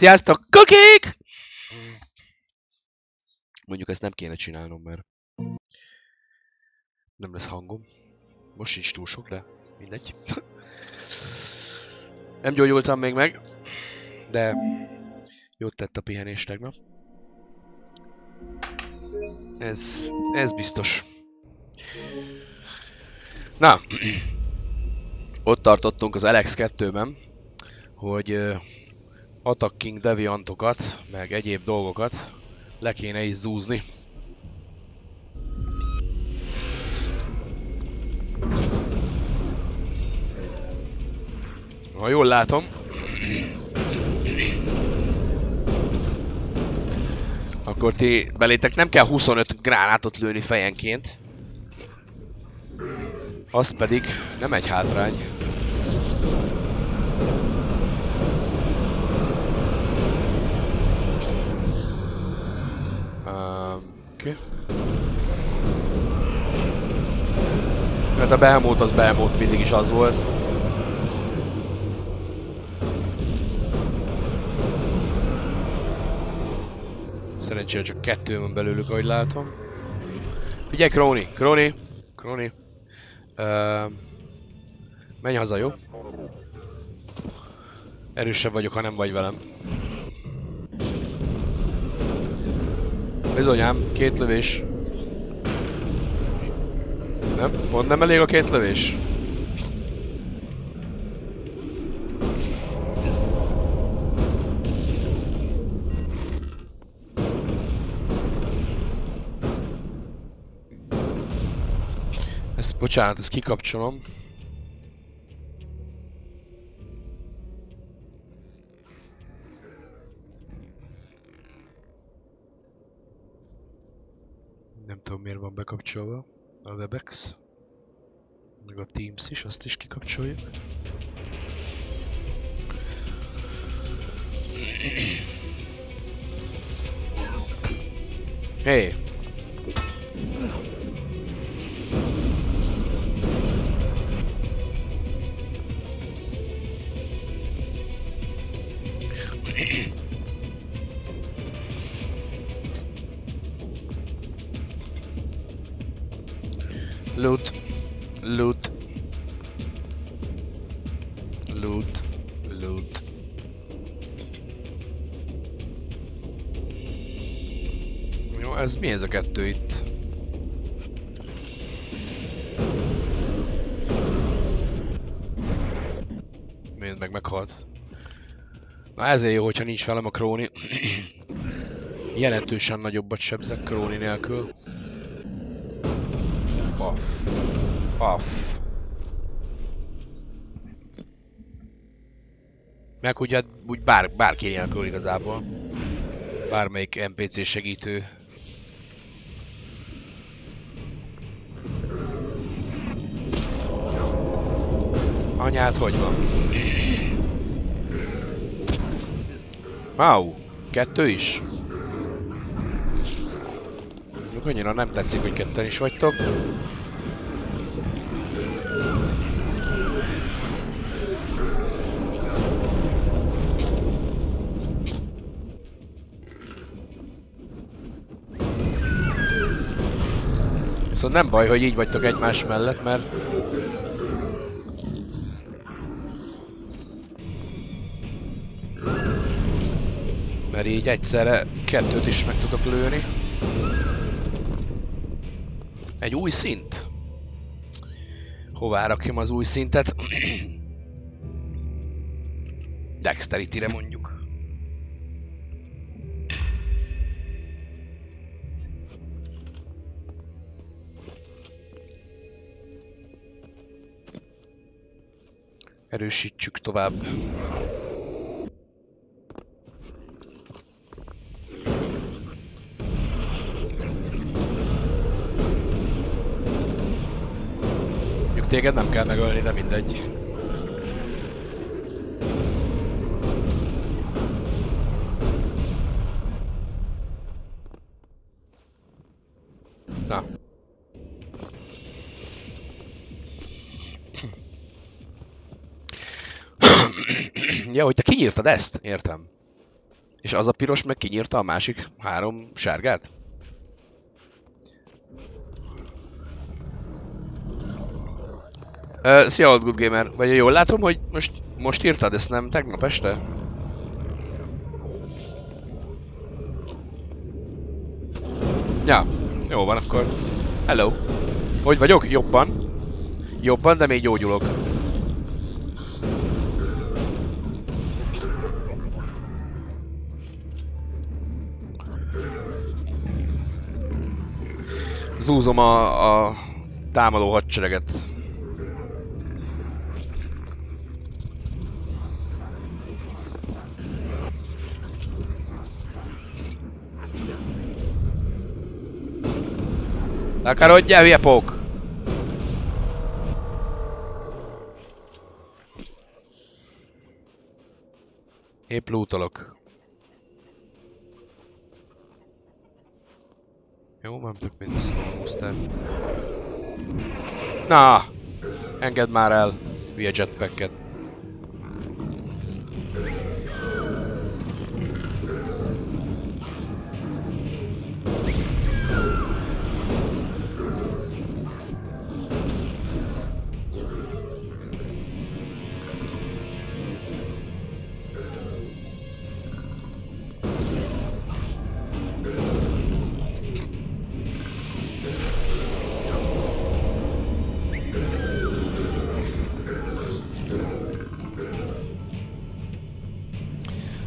Sziasztok, kukik! Mondjuk ezt nem kéne csinálnom, mert nem lesz hangom. Most sincs túl sok, de mindegy. Nem gyógyultam még meg, de jót tett a pihenés tegnap. Ez biztos. Na, ott tartottunk az ELEX 2-ben, hogy attacking deviantokat, meg egyéb dolgokat le kéne is zúzni. Ha jól látom, akkor ti belétek nem kell 25 gránátot lőni fejenként. Az pedig nem egy hátrány. Oké. Hát a behemoth az behemoth, mindig is az volt. Szerencsére csak 2 van belőlük, ahogy látom. Figyelj, Króni! Menj haza, jó? Erősebb vagyok, ha nem vagy velem. Bizonyám, 2 lövés. Nem? Pont nem elég a 2 lövés? Bocsánat, ezt kikapcsolom. Nem tudom, miért van bekapcsolva a Webex. Meg a Teams is, azt is kikapcsoljuk. Hey! Loot. Jó, ez mi ez a 2 itt? Nézd meg, meghalsz. Na ezért jó, hogyha nincs velem a Króni. Jelentősen nagyobbat sebzek Króni nélkül. Paff. Meg ugye úgy bárki nélkül igazából. Bármelyik NPC segítő. Anyád, hogy van? Wow, 2 is? Mondjuk annyira nem tetszik, hogy 2-en is vagytok. Szóval nem baj, hogy így vagytok egymás mellett, mert... Mert így egyszerre 2-t is meg tudok lőni. Egy új szint? Hová rakjam az új szintet? Dexterity-re mondjuk. Erősítsük tovább. Mondjuk téged nem kell megölni, de mindegy. Na. Ja, hogy te kinyírtad ezt? Értem. És az a piros meg kinyírta a másik 3 sárgát? Szia, Old Good Gamer. Vagy jól látom, hogy most írtad ezt, nem tegnap este? Ja, jó van akkor. Hello. Hogy vagyok? Jobban. Jobban, de még gyógyulok. Zúzom a támadó hadsereget. Takarodjál, hülye pók! Épp lootolok. Jó, nem tök mind a slow booster. Na! Engedd már el, hülye jetpacket.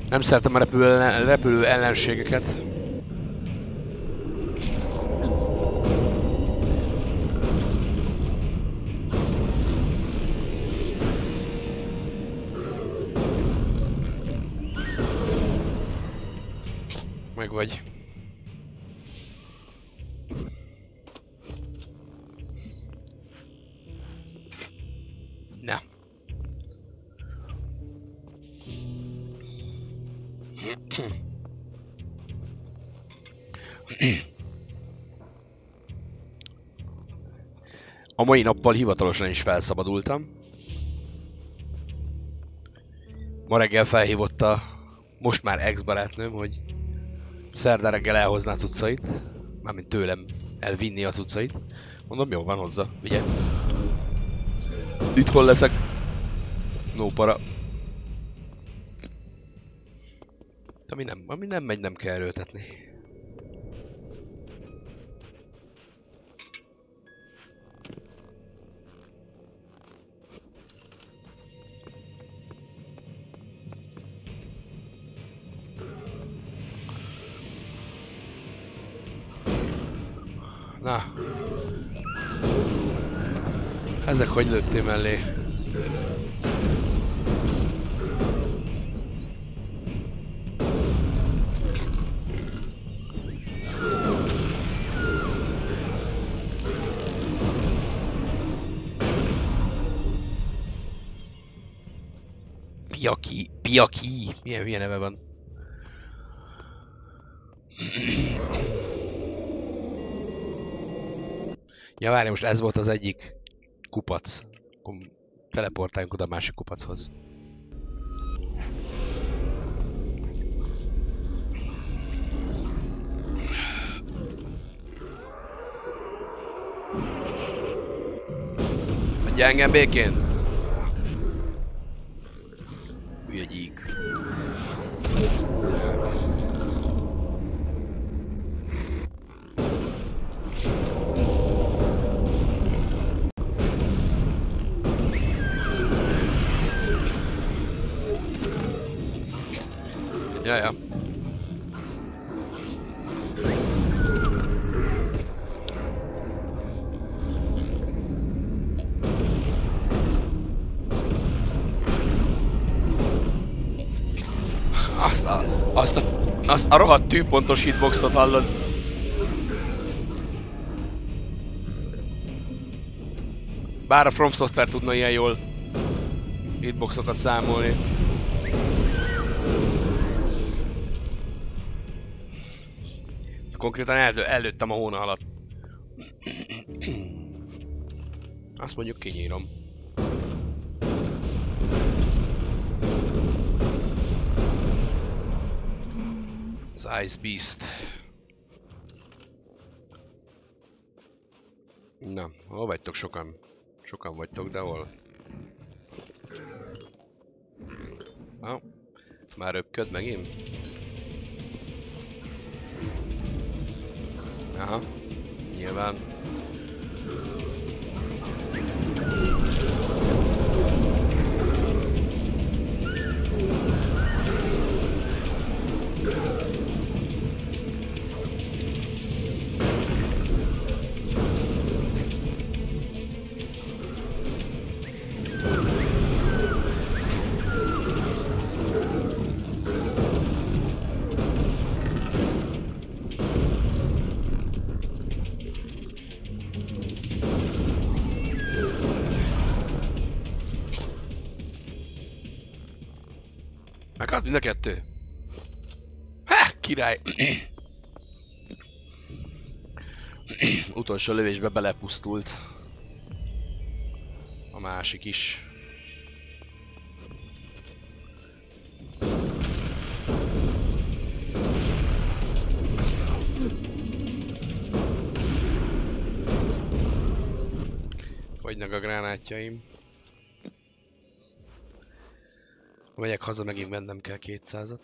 Nem szeretem a repülő ellenségeket. Meg vagy. Na. A mai nappal hivatalosan is felszabadultam. Ma reggel felhívott a most már ex-barátnőm, hogy szerdán reggel elhozná a cuccait. Mármint tőlem elvinni a cuccait. Mondom, jó van, hozzá, vigye. Itthon leszek. No para. Ami nem megy, nem kell erőltetni. Na. Ezek hogy lőttél mellé? Piaki! Milyen neve van? Ja, várj, most ez volt az egyik kupac. Akkor teleportáljunk oda a másik kupachoz. Hagyja engem békén! Hülye gyík. Ja. Azt a rohadt tűpontos hitboxot hallod. Bár a From Software tudna ilyen jól hitboxokat számolni. Konkrétan előttem a hóna alatt. Azt mondjuk kinyírom. Az Ice Beast. Na, hol vagytok sokan? Sokan vagytok, de hol? Ah, már röpköd megint? Aha, nyilván. Meghalt mind a kettő? Ha, király! Utolsó lövésbe belepusztult. A másik is. Fogynak a gránátjaim. Ha megyek haza, megint vennem kell 200-at.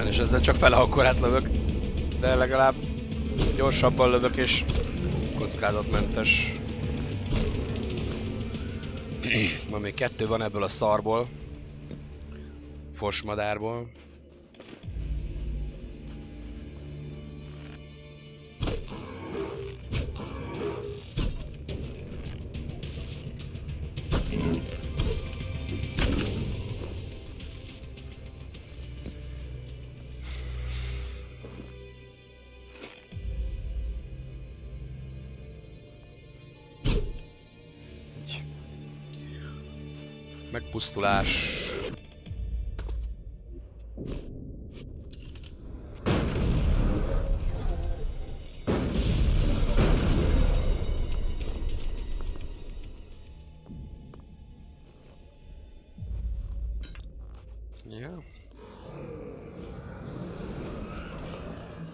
És ezzel csak fele akkorát lövök, de legalább gyorsabban lövök és kockázatmentes. Ma még 2 van ebből a szarból, fosmadárból. Megpusztulás. Ja.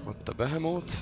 Ott a Behemoth.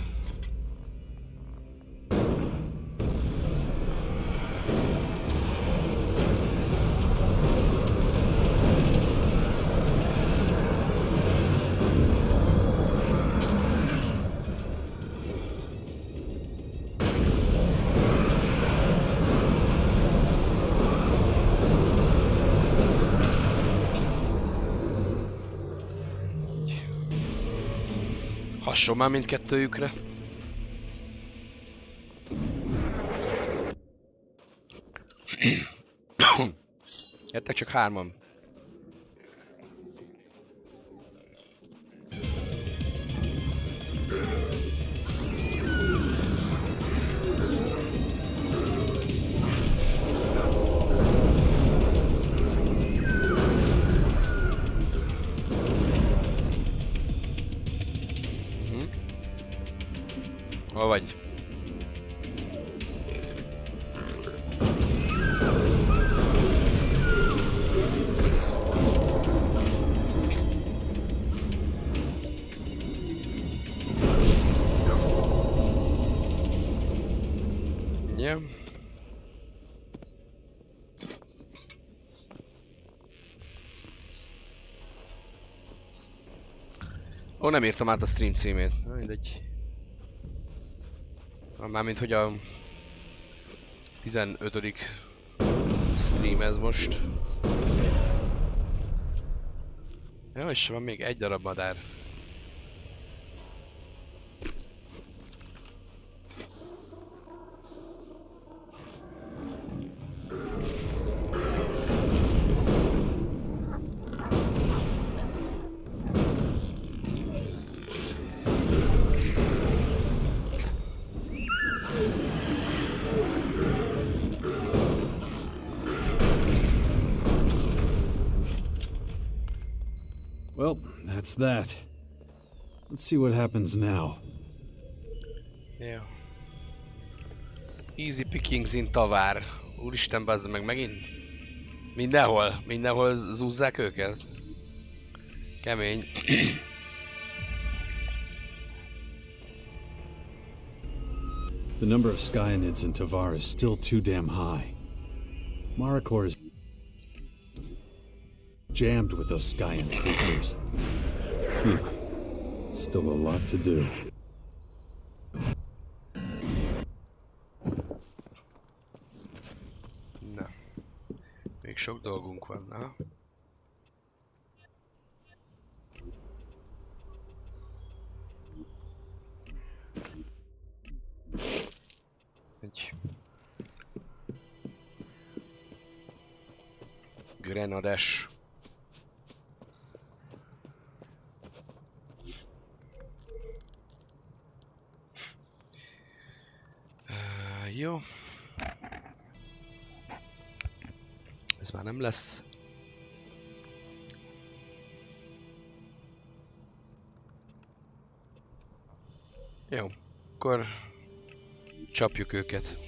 Hasson már mindkettőjükre. Értek csak 3-an. Hol vagy? Ja. Ó, nem írtam át a stream címét. Na, mindegy. Mármint, hogy a 15. stream ez most. Ja, és van még egy darab madár. Well, that's that. Let's see what happens now. Jó. Easy pickings in Tavár. Úristen, bazd meg megint. Mindenhol zúzzák őket. Kemény. The number of Skyanids in Tavar is still too damn high. Marikor is jammed with those Skyan creatures. Still a lot to do. Na. Még sok dolgunk van, na? Egy grenades. Jó. Ez már nem lesz. Jó, akkor csapjuk őket.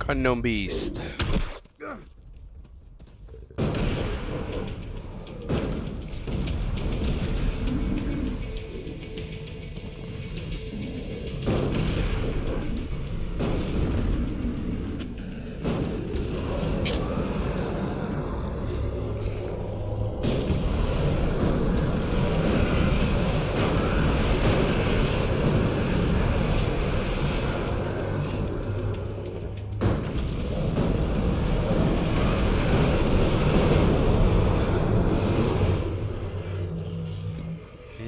Unknown beast.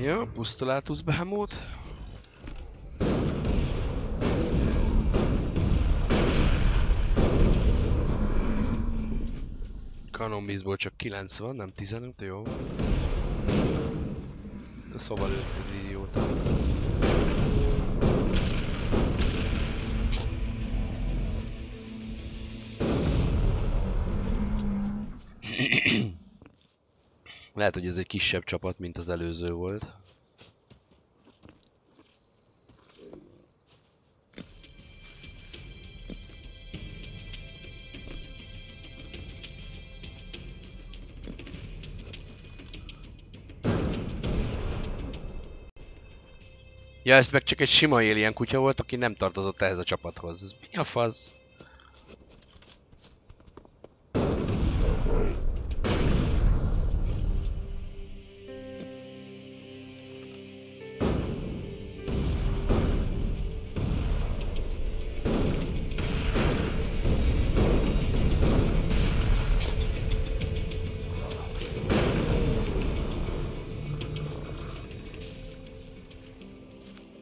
Jó, pusztulátus behamót. Kanonbízból csak 9 van, nem 15, jó. De szóval lőtted, idióta. Lehet, hogy ez egy kisebb csapat, mint az előző volt. Ja, ez meg csak egy sima alien kutya volt, aki nem tartozott ehhez a csapathoz. Ez mi a fasz?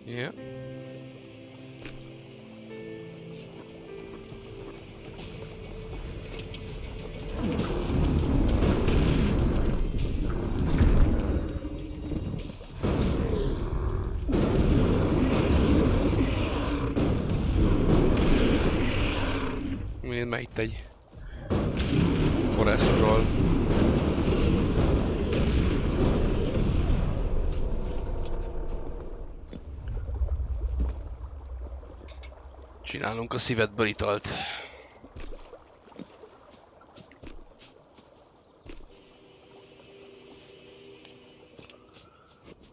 Ja. Miért már itt egy forestról. Csinálunk a szívedből italt.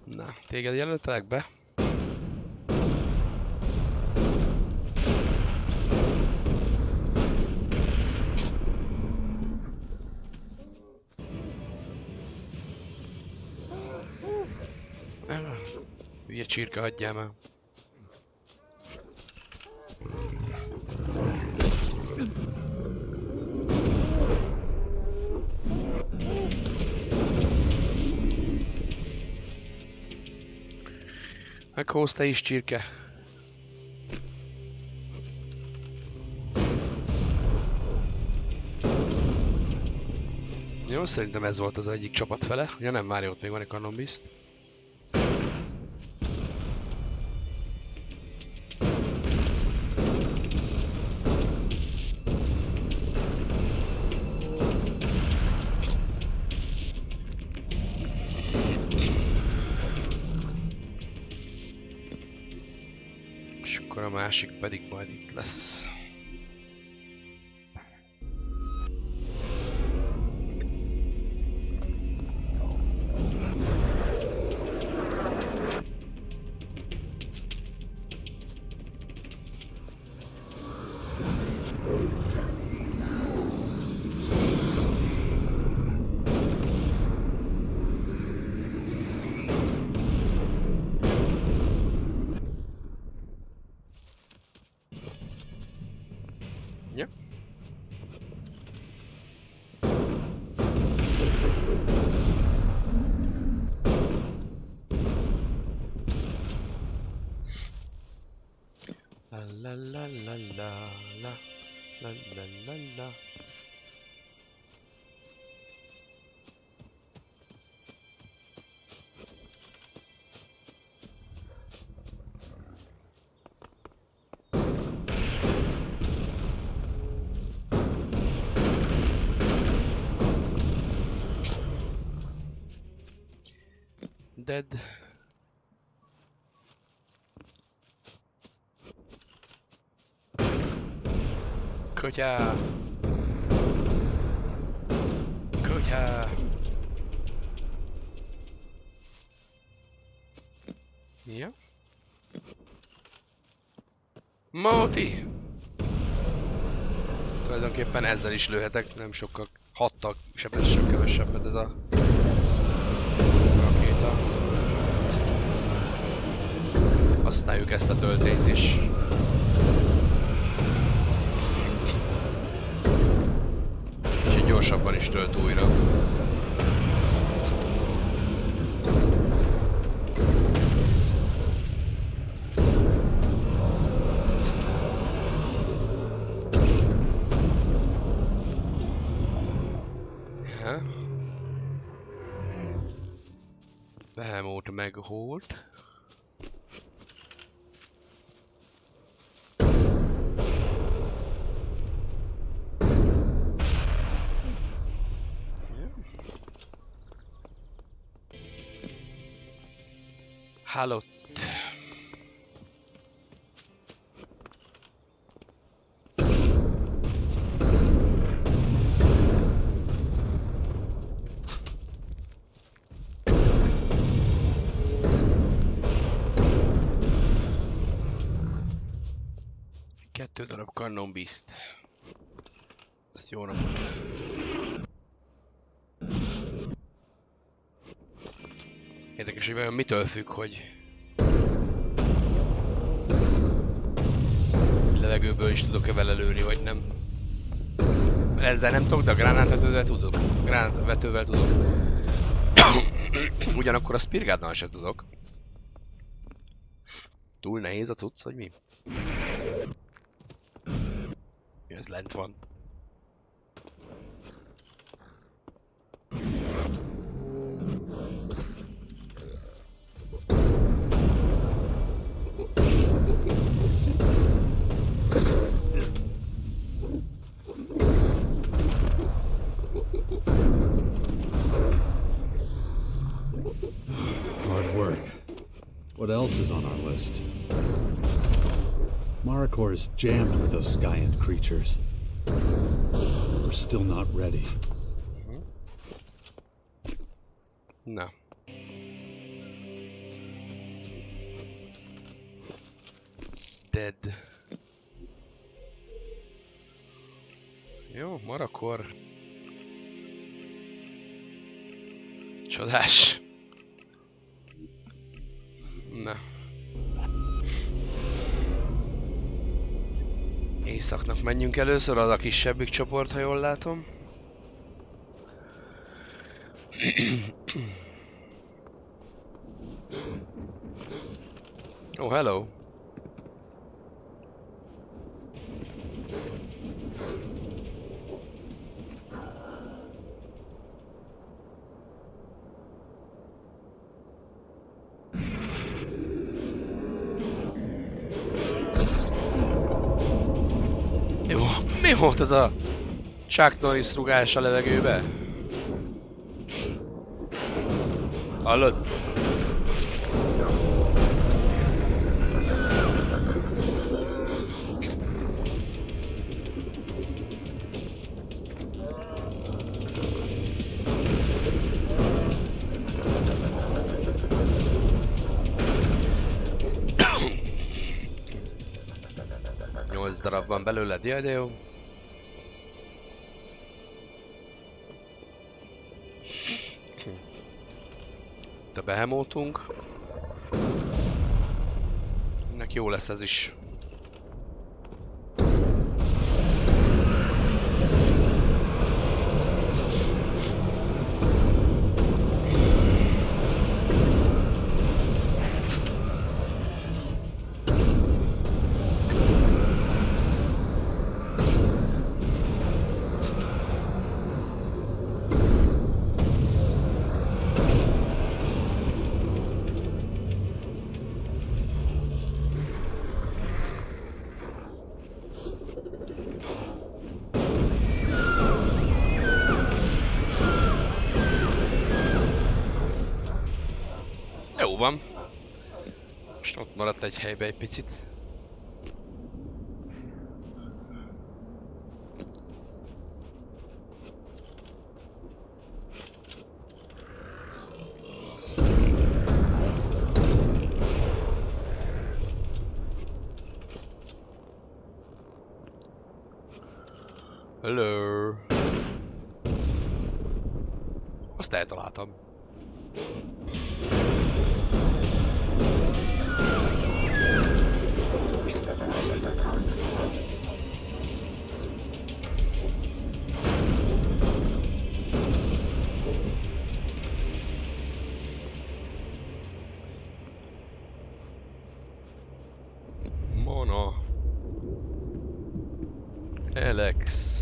Na, téged jelöltelek be? Hülye csirke, hagyjál már. Meghózz te is, csirke. Jó, szerintem ez volt az egyik csapat fele. Ja nem, már ott még van egy kanonbiszt. És akkor a másik pedig majd itt lesz. Yep. La la la la la la la la la. Dead. Kutya. Kutya. Ja. Móti. Tulajdonképpen ezzel is lőhetek, nem sokkal. 6-tal sebesség kevesebbet ez a rakéta. Használjuk ezt a töltényt is. És így gyorsabban is tölt újra. Behemoth meghólt. Halott. Kettő darab kanonbiszt. Ezt jó napot. Érdekes, hogy vajon mitől függ, hogy levegőből is tudok-e vele lőni, vagy nem. Ezzel nem tudok, de a gránátvetővel tudok. Gránátvetővel tudok. Ugyanakkor a spirgáddal sem tudok. Túl nehéz a cucc, hogy mi? Ez lent van. Hard work. What else is on our list? Marikor is jammed with those Skyend creatures. We're still not ready. No. Dead. Jó, Marikor. Csodás. Na. Északnak menjünk először, az a kisebbik csoport, ha jól látom. Oh, hello. Jó, mi volt ez a Chuck Norris rugás a levegőbe? Hallod? Darab van belőled, jaj, de jó. De behemótunk. Ennek jó lesz ez is. Jó van. Most ott maradt egy helybe egy picit. Hello. Azt eltaláltam. Mono. ELEX.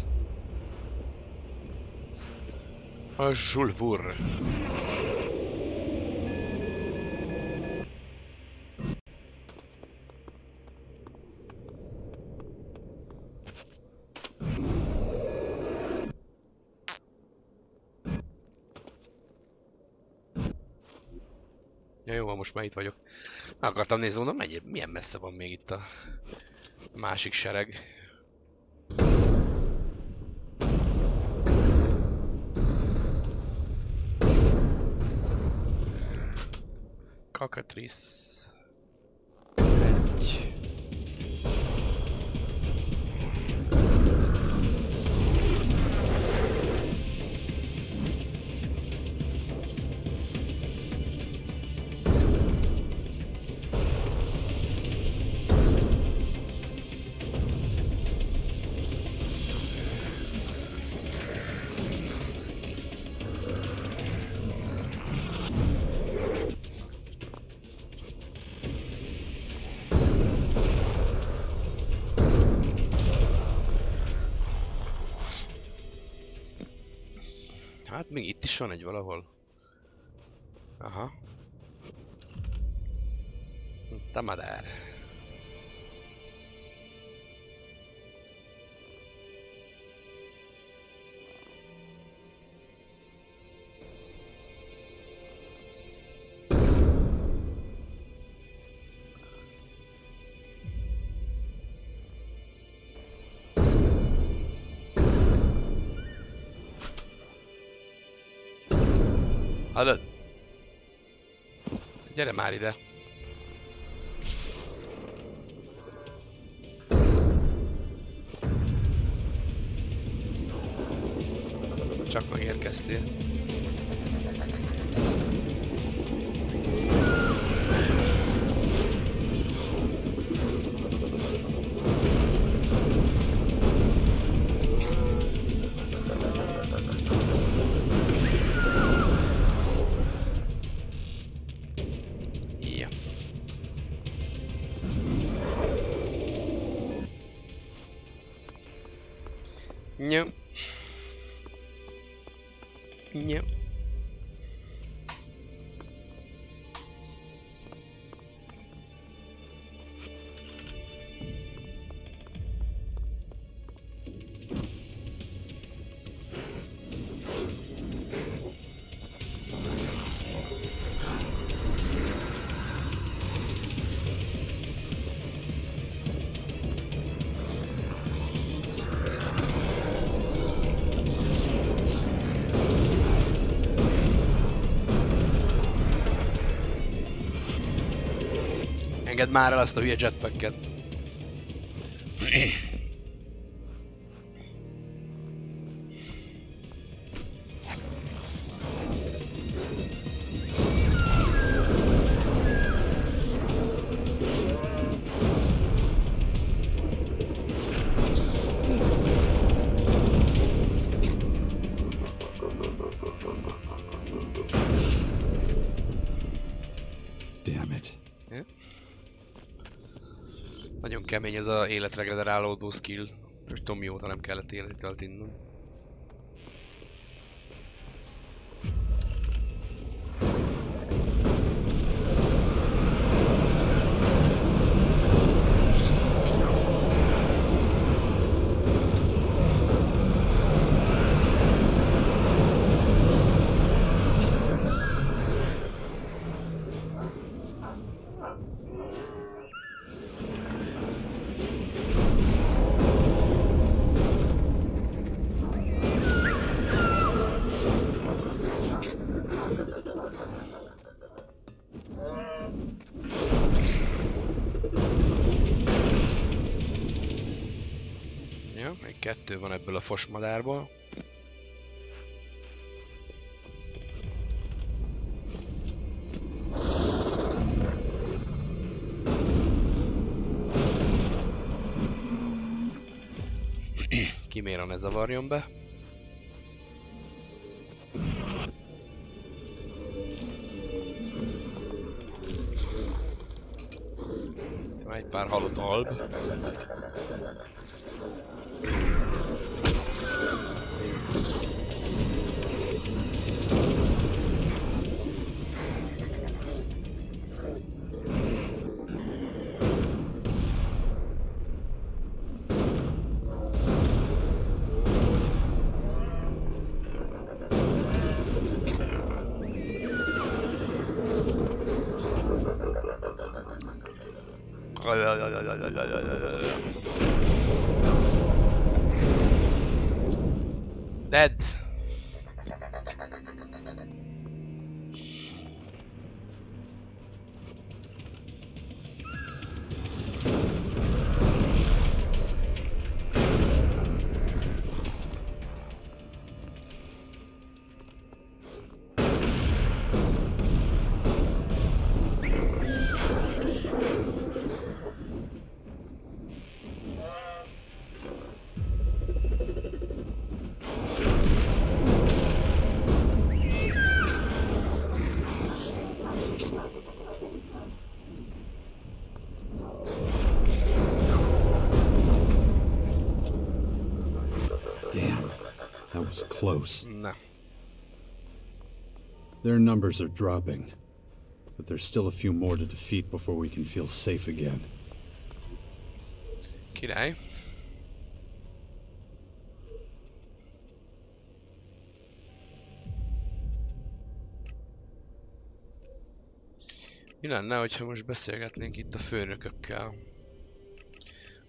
A Zsulvur. Ja, jó, most már itt vagyok. Meg akartam nézni, mondom, milyen messze van még itt a másik sereg. Kakatrisz. Egy. Hát még itt is van egy valahol. Aha. Tamadár. Hallod? Gyere már ide! Csak megérkeztél. Nyö. Nyö. Engedd már el azt a hülye jetpacket. Nagyon kemény ez az életre generálódó skill. Most tudom mióta nem kellett életitelt innom. Még kettő van ebből a fosmadárból. Kiméra ne zavarjon be. Van egy pár halott alb. Dead. Close. No. Their numbers are dropping, but there's still a few more to defeat before we can feel safe again. Király. Mi lenne, hogyha most beszélgetnénk itt a főnökökkel?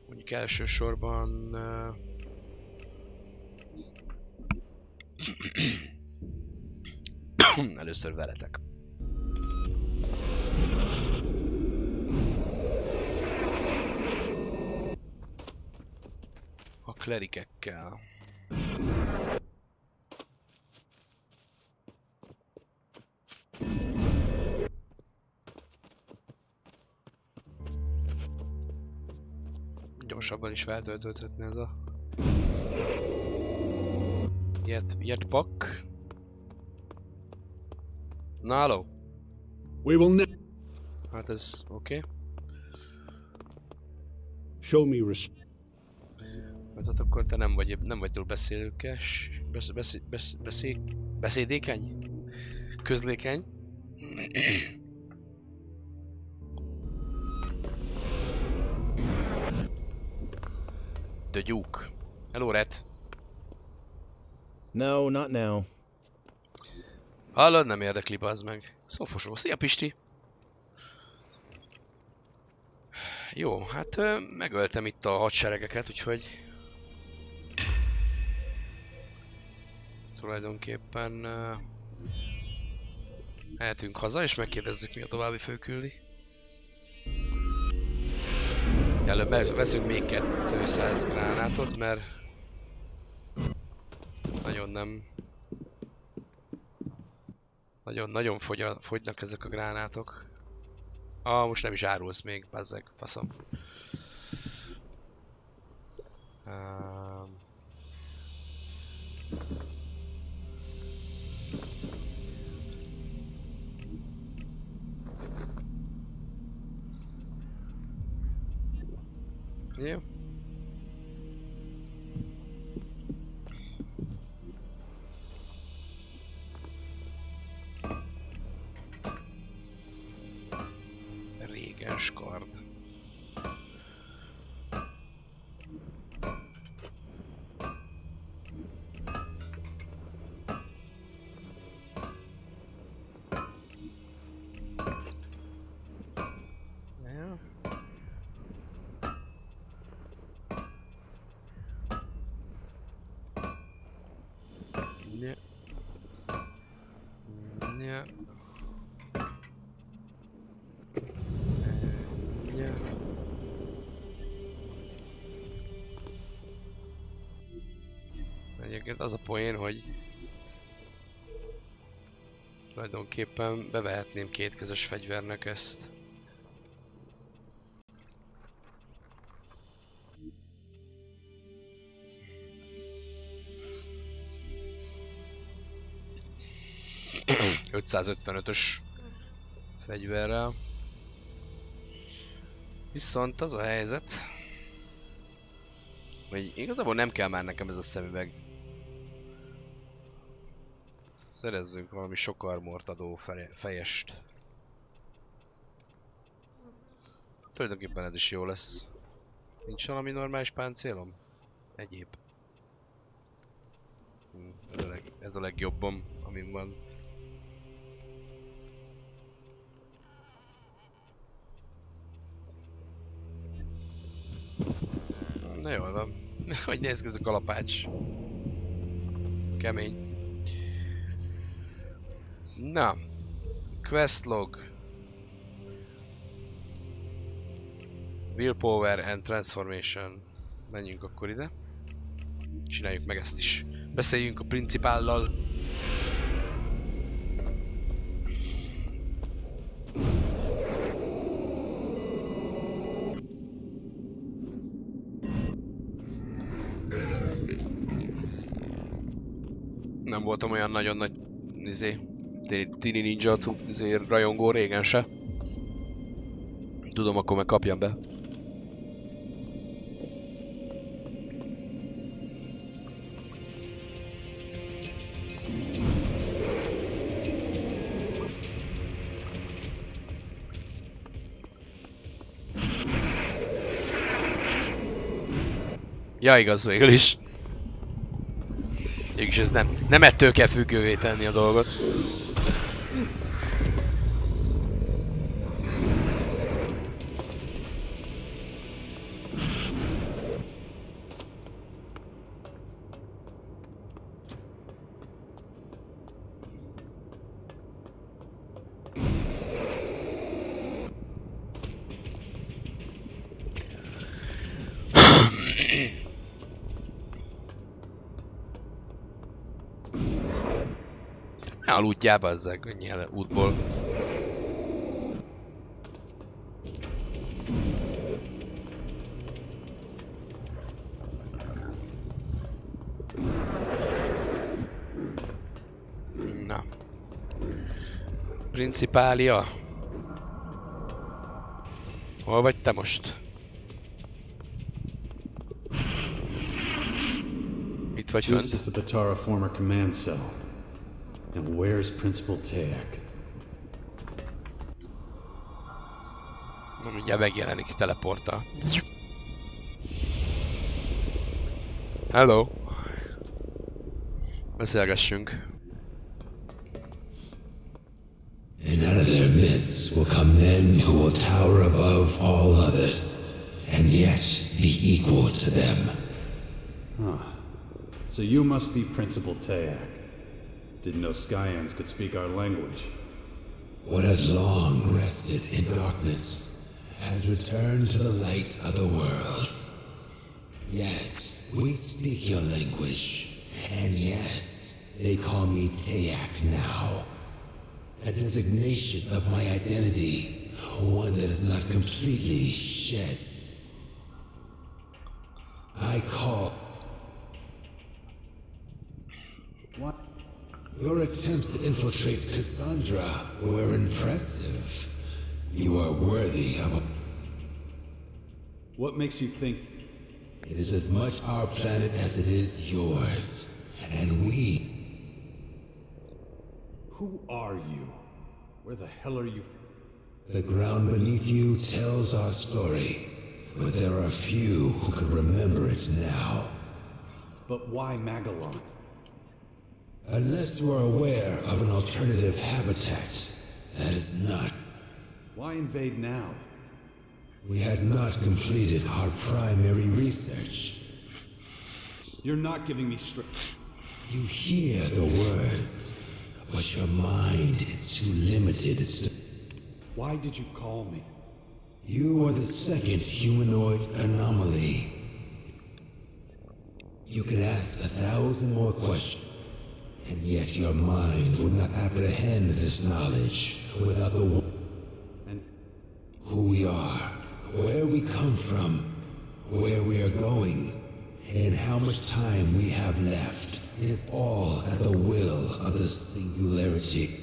Mondjuk elsősorban... Először veletek. A klerikekkel. Gyorsabban is feltöltődhetne ez a jetpack. Náló. We will Hát ez oké. Show me respect. Hát akkor te nem vagy túl beszélőkes, beszédékeny? Közlékeny? The Duke. Hello, Red. No, not now. Hallod, nem érdekli, bazd meg. Szófosó. Szia, Pisti! Jó, hát megöltem itt a hadseregeket, úgyhogy... Tulajdonképpen... mehetünk haza, és megkérdezzük, mi a további főküldi. Előbb veszünk még 200 gránátot, mert... Nagyon nem... Nagyon fogynak ezek a gránátok. Most nem is árulsz még, bazzeg, faszom. Jó. Réges kard. Egyébként az a poén, hogy tulajdonképpen bevehetném kétkezes fegyvernek ezt. ...555-ös fegyverrel. Viszont az a helyzet, hogy igazából nem kell már nekem ez a szemüveg. Szerezzünk valami sok armort adó fejest. Tulajdonképpen ez is jó lesz. Nincs valami normális páncélom? Egyéb. Ez a legjobbom, amin van. Na jól van. Hogy néz ki ez a kalapács? Kemény. Na. Questlog. Willpower and Transformation. Menjünk akkor ide. Csináljuk meg ezt is. Beszéljünk a principállal. Nem voltam olyan nagyon nagy Tini Ninja rajongó régen se. Tudom, akkor meg kapjam be. Ja, igaz, végül is. Mégis ez nem ettől kell függővé tenni a dolgot. Aludjába azzal, könnyű útból. Na. Principália. Hol vagy te most? Itt vagy This is fönt. the Batara former command cell. And where's Principal Teak? Mindjárt megjelenik, teleporttal. Hello. Beszélgessünk. And out of their midst will come men who will tower above all others, and yet be equal to them. Huh. So you must be Principal Teak. Didn't know Skyans could speak our language. What has long rested in darkness has returned to the light of the world. Yes, we speak your language, and yes, they call me Teak now. A designation of my identity, one that is not completely shed. I call... What? Your attempts to infiltrate Cassandra were impressive. You are worthy of a... What makes you think... It is as much our planet as it is yours. And we... Who are you? Where the hell are you? The ground beneath you tells our story, but there are few who can remember it now. But why Magalon? Unless you are aware of an alternative habitat, that is not... Why invade now? We had not completed our primary research. You're not giving me straight. You hear the words, but your mind is too limited to... Why did you call me? You are the second humanoid anomaly. You could ask 1,000 more questions, and yet your mind would not apprehend this knowledge without the... And Who we are, where we come from, where we are going, and how much time we have left is all at the will of the singularity.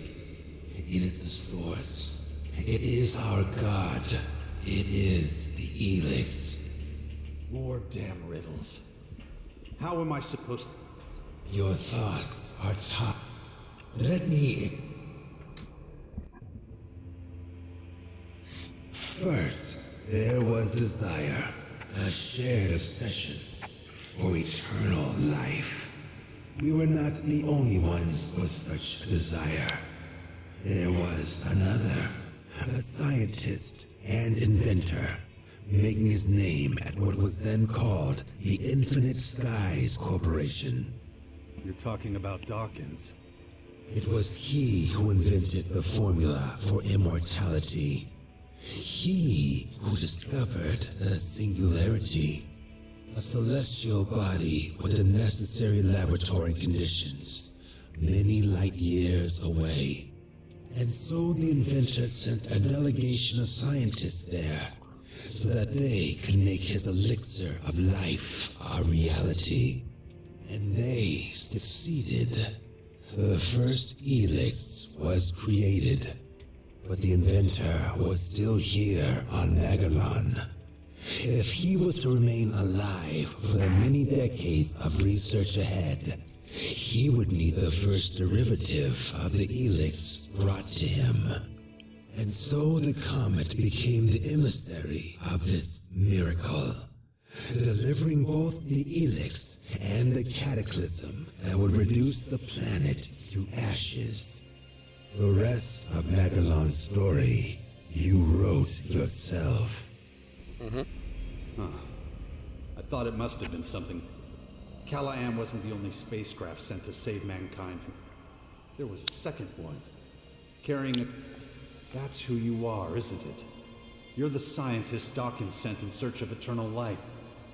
It is the source. It is our god. It is the ELEX. more damn riddles. How am I supposed to... Your thoughts are top. Let me... First, there was desire, a shared obsession for eternal life. We were not the only ones with such a desire. There was another, a scientist and inventor, making his name at what was then called the Infinite Skies Corporation. You're talking about Dawkins. It was he who invented the formula for immortality. He who discovered the singularity, a celestial body with the necessary laboratory conditions, many light years away. And so the inventor sent a delegation of scientists there, so that they could make his elixir of life a reality. And they succeeded. The first ELEX was created, but the inventor was still here on Magalon. If he was to remain alive for the many decades of research ahead, he would need the first derivative of the ELEX brought to him. And so the comet became the emissary of this miracle, delivering both the ELEX and the cataclysm that would reduce the planet to ashes. The rest of Magalon's story, you wrote yourself. Huh. I thought it must have been something. Callahan wasn't the only spacecraft sent to save mankind from... There was a second one. Carrying a... That's who you are, isn't it? You're the scientist Dawkins sent in search of eternal life.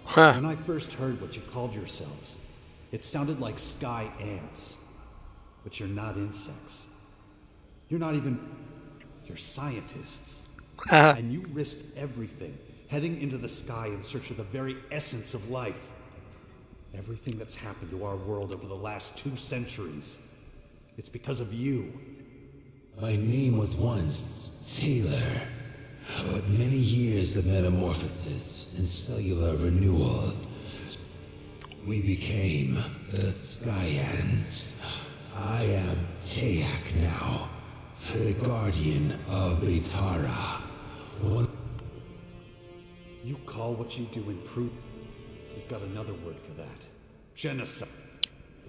Huh. When I first heard what you called yourselves, it sounded like sky ants. But you're not insects. You're not even... You're scientists. And you risked everything, heading into the sky in search of the very essence of life. Everything that's happened to our world over the last 2 centuries. It's because of you. My name was once Taylor, but many years of metamorphosis and cellular renewal We became the Skyans. I am Kayak now, the guardian of Betara. You call what you do imprudent? We've got another word for that. Genocide.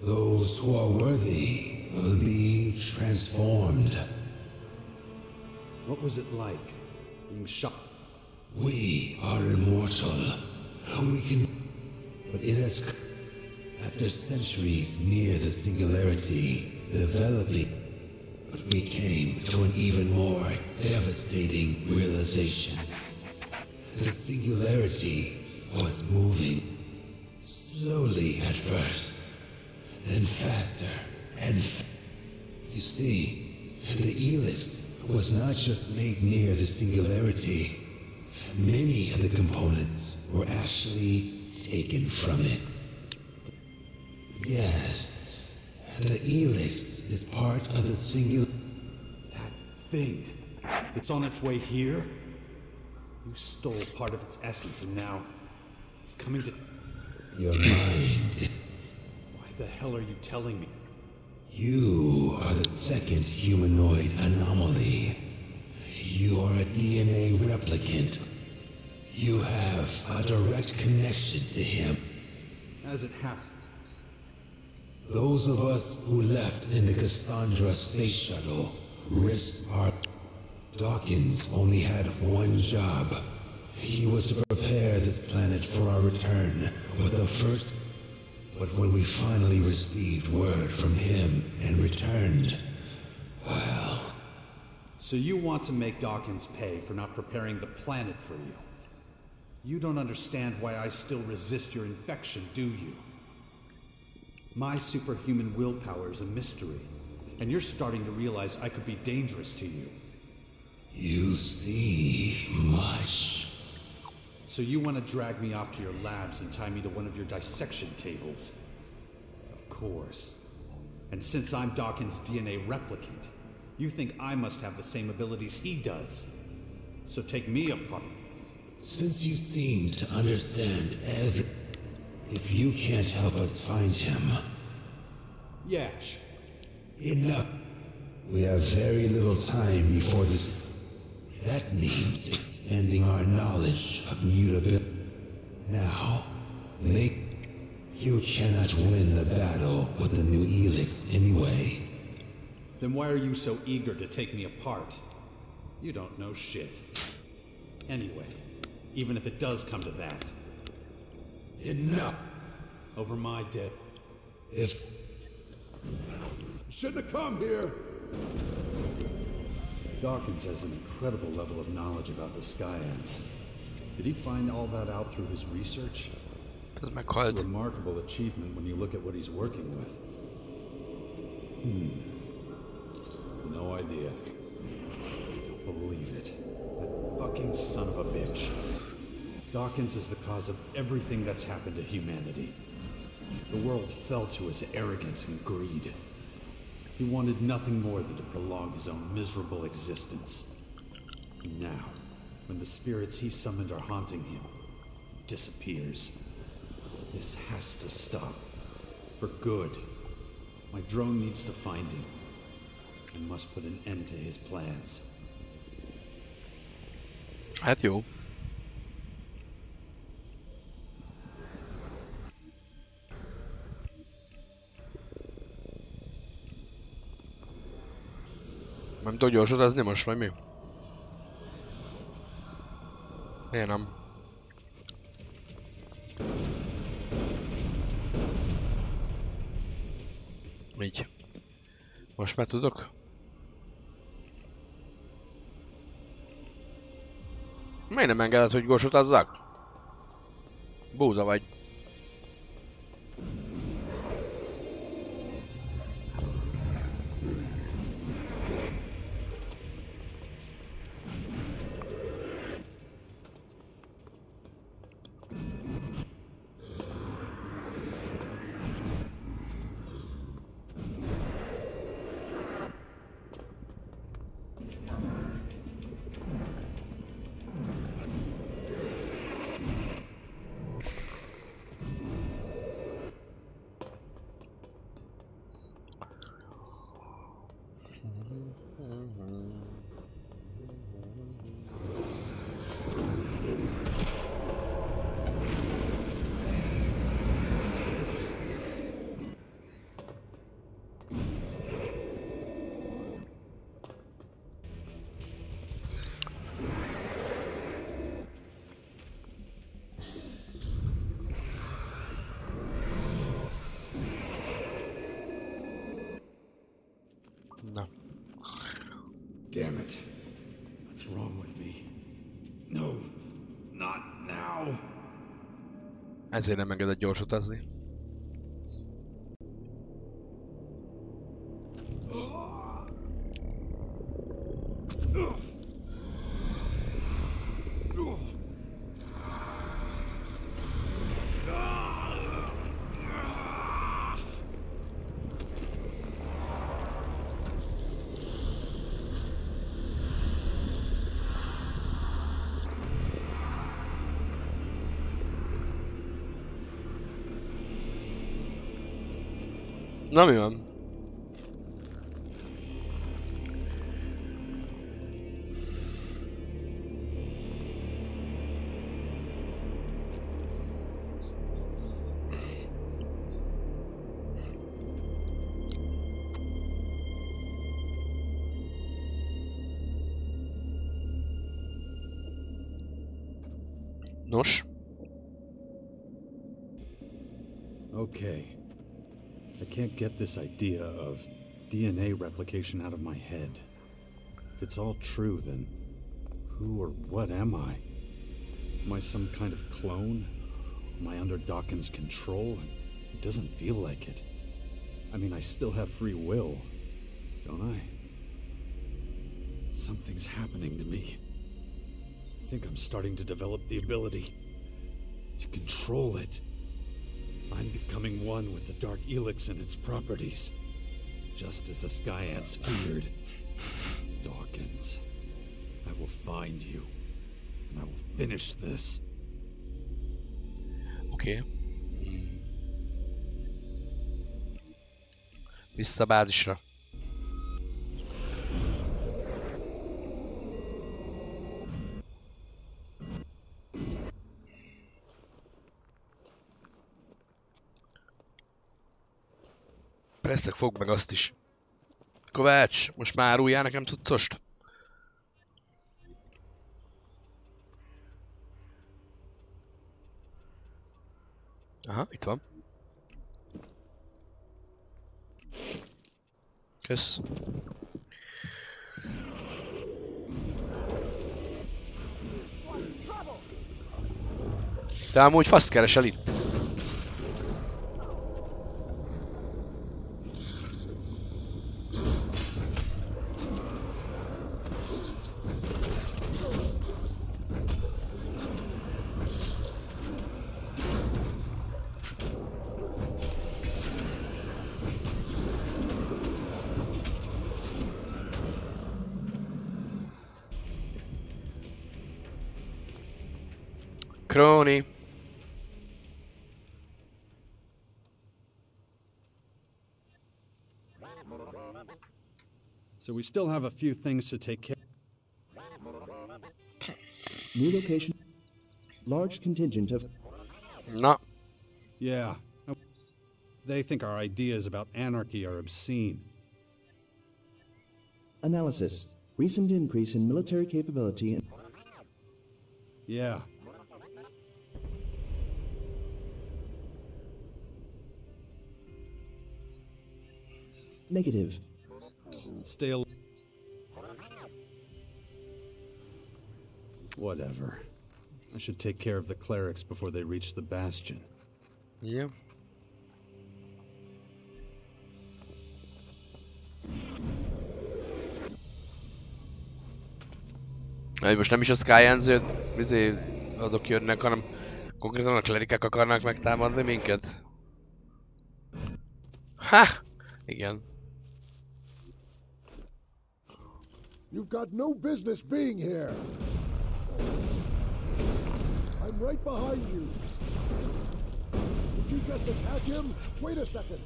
Those who are worthy will be transformed. What was it like, being shot? We are immortal. We can... But it has... After centuries near the singularity, developing... But we came to an even more devastating realization. The singularity was moving. Slowly at first. Then faster and You see, the ELEX was not just made near the singularity. Many of the components were actually taken from it. Yes, the ELEX is part of the singular... That thing. It's on its way here? You stole part of its essence and now it's coming to... Your mind. Why the hell are you telling me? You are the second humanoid anomaly. You are a DNA replicant. You have a direct connection to him. As it happened. Those of us who left in the Cassandra space shuttle risked our... Dawkins only had one job. He was to prepare this planet for our return. But when we finally received word from him and returned, well... So you want to make Dawkins pay for not preparing the planet for you? You don't understand why I still resist your infection, do you? My superhuman willpower is a mystery, and you're starting to realize I could be dangerous to you. You see much. So you want to drag me off to your labs and tie me to one of your dissection tables? Of course. And since I'm Dawkins' DNA replicant, you think I must have the same abilities he does. So take me apart. Since you seem to understand every... If you can't help us find him... Yash. Enough. We have very little time before this... That means expanding our knowledge of mutability. Now, you cannot win the battle with the new ELEX anyway. Then why are you so eager to take me apart? You don't know shit. Anyway, even if it does come to that... Enough! Over my dead... If... Shouldn't have come here! Dawkins has an incredible level of knowledge about the Skyans. Did he find all that out through his research? It's a remarkable achievement when you look at what he's working with. No idea. I don't believe it. That fucking son of a bitch. Dawkins is the cause of everything that's happened to humanity. The world fell to his arrogance and greed. He wanted nothing more than to prolong his own miserable existence. Now, when the spirits he summoned are haunting him, he disappears. This has to stop. For good. My drone needs to find him. I must put an end to his plans. Hát jó. Nem tudod gyorsodázni most, vagy mi? Miért nem? Így. Most már tudok? Miért nem engeded, hogy gyorsodázzak? Búza vagy. Damn it. What's wrong with me? No, not now. Ezért nem engedett gyors utazni. Na mi van? Nos? Okay. I can't get this idea of DNA replication out of my head. If it's all true, then who or what am I? Am I some kind of clone? Am I under Dawkins' control? It doesn't feel like it. I mean, I still have free will, don't I? Something's happening to me. I think I'm starting to develop the ability to control it. I'm becoming one with the Dark ELEX and its properties, just as the Sky Ants feared. Dawkins, I will find you, and I will finish this. Oké. Vissza bázisra. Persze, fogd meg azt is. Kovács, most már áruljál nekem cuccost? Aha, itt van. Kösz. Te amúgy faszt keresel itt. Króni. So we still have a few things to take care of. New location. Large contingent of... Na. Yeah. They think our ideas about anarchy are obscene. Analysis. Recent increase in military capability and... Yeah. Negative. Stay Whatever. I should take care of the clerics before they reach the bastion. Yeah. Most nem is a Skyans azok jönnek, hanem konkrétan a klerikák akarnak megtámadni minket. Ha! Igen. You've got no business being here. I'm right behind you. Did you just attack him? Wait a second.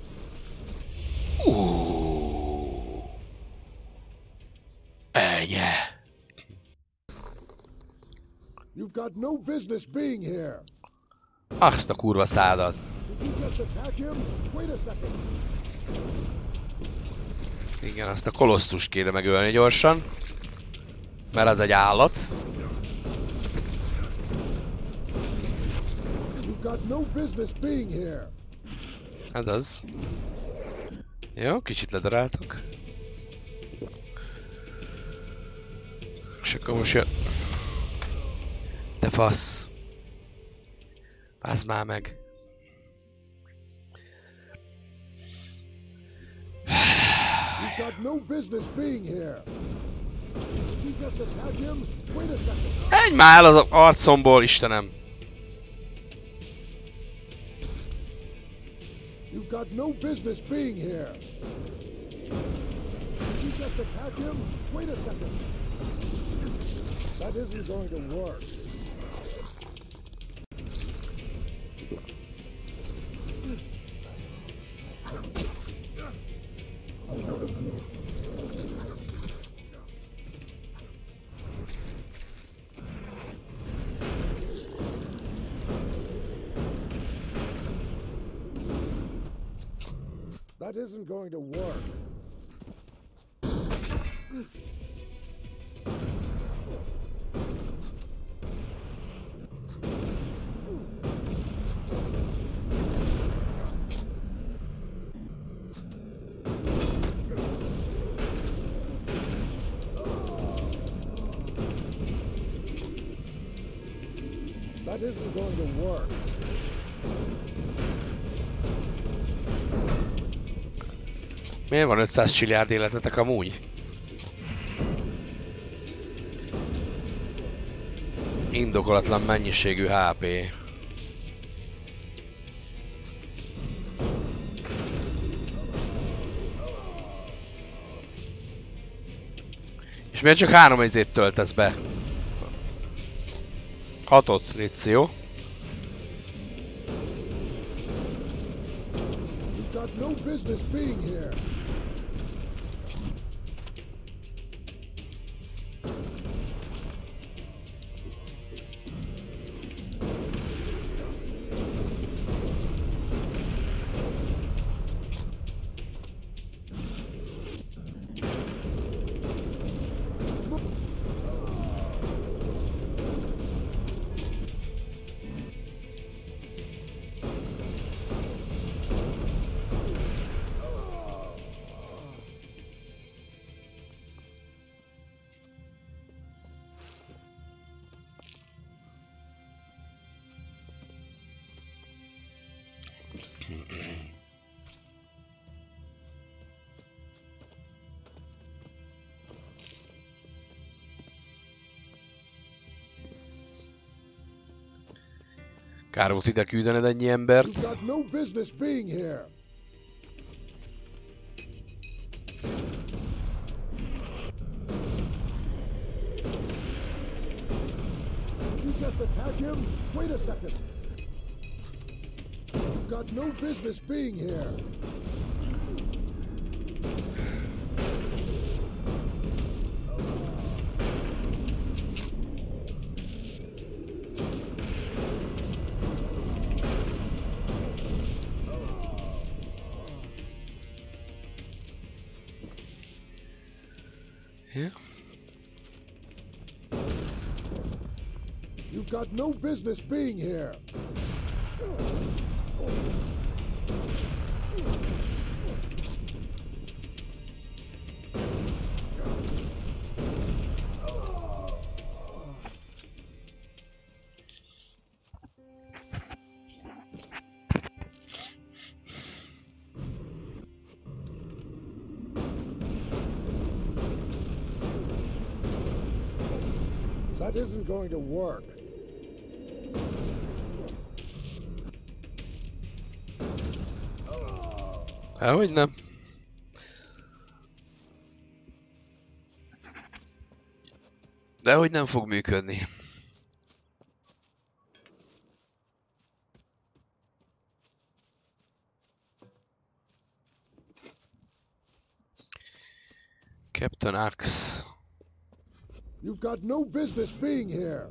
Ooh. Yeah. You've got no business being here. Azt a kurva szádat. Did you just attack him? Wait a second. Igen, azt a kolosszust kéne megölni gyorsan. Mert az egy állat. You've got no business being here. Hát az. Jó, kicsit ledaráltak. akkor most jön. De fasz. Bázd már meg. You've got no business being here. Did you just attack him? Wait a second. Menj már el az arcomból, Istenem! You've got no business being here. Did you just attack him? Wait a second. That isn't going to work. That isn't going to work. That isn't going to work. Miért van 500 csiliárd életetek amúgy? Indokolatlan mennyiségű HP. És miért csak 3 izét töltesz be? 6-ot, légy jó? You've got no business being here. Kár volt ide küldened ennyi embert. You've got no business being here. Did you just attack him? Wait a second. You've got no business being here. Yeah. You've got no business being here. That isn't going to work. Hogy nem? De hogy nem fog működni. Captain Axe. You've got no business being here.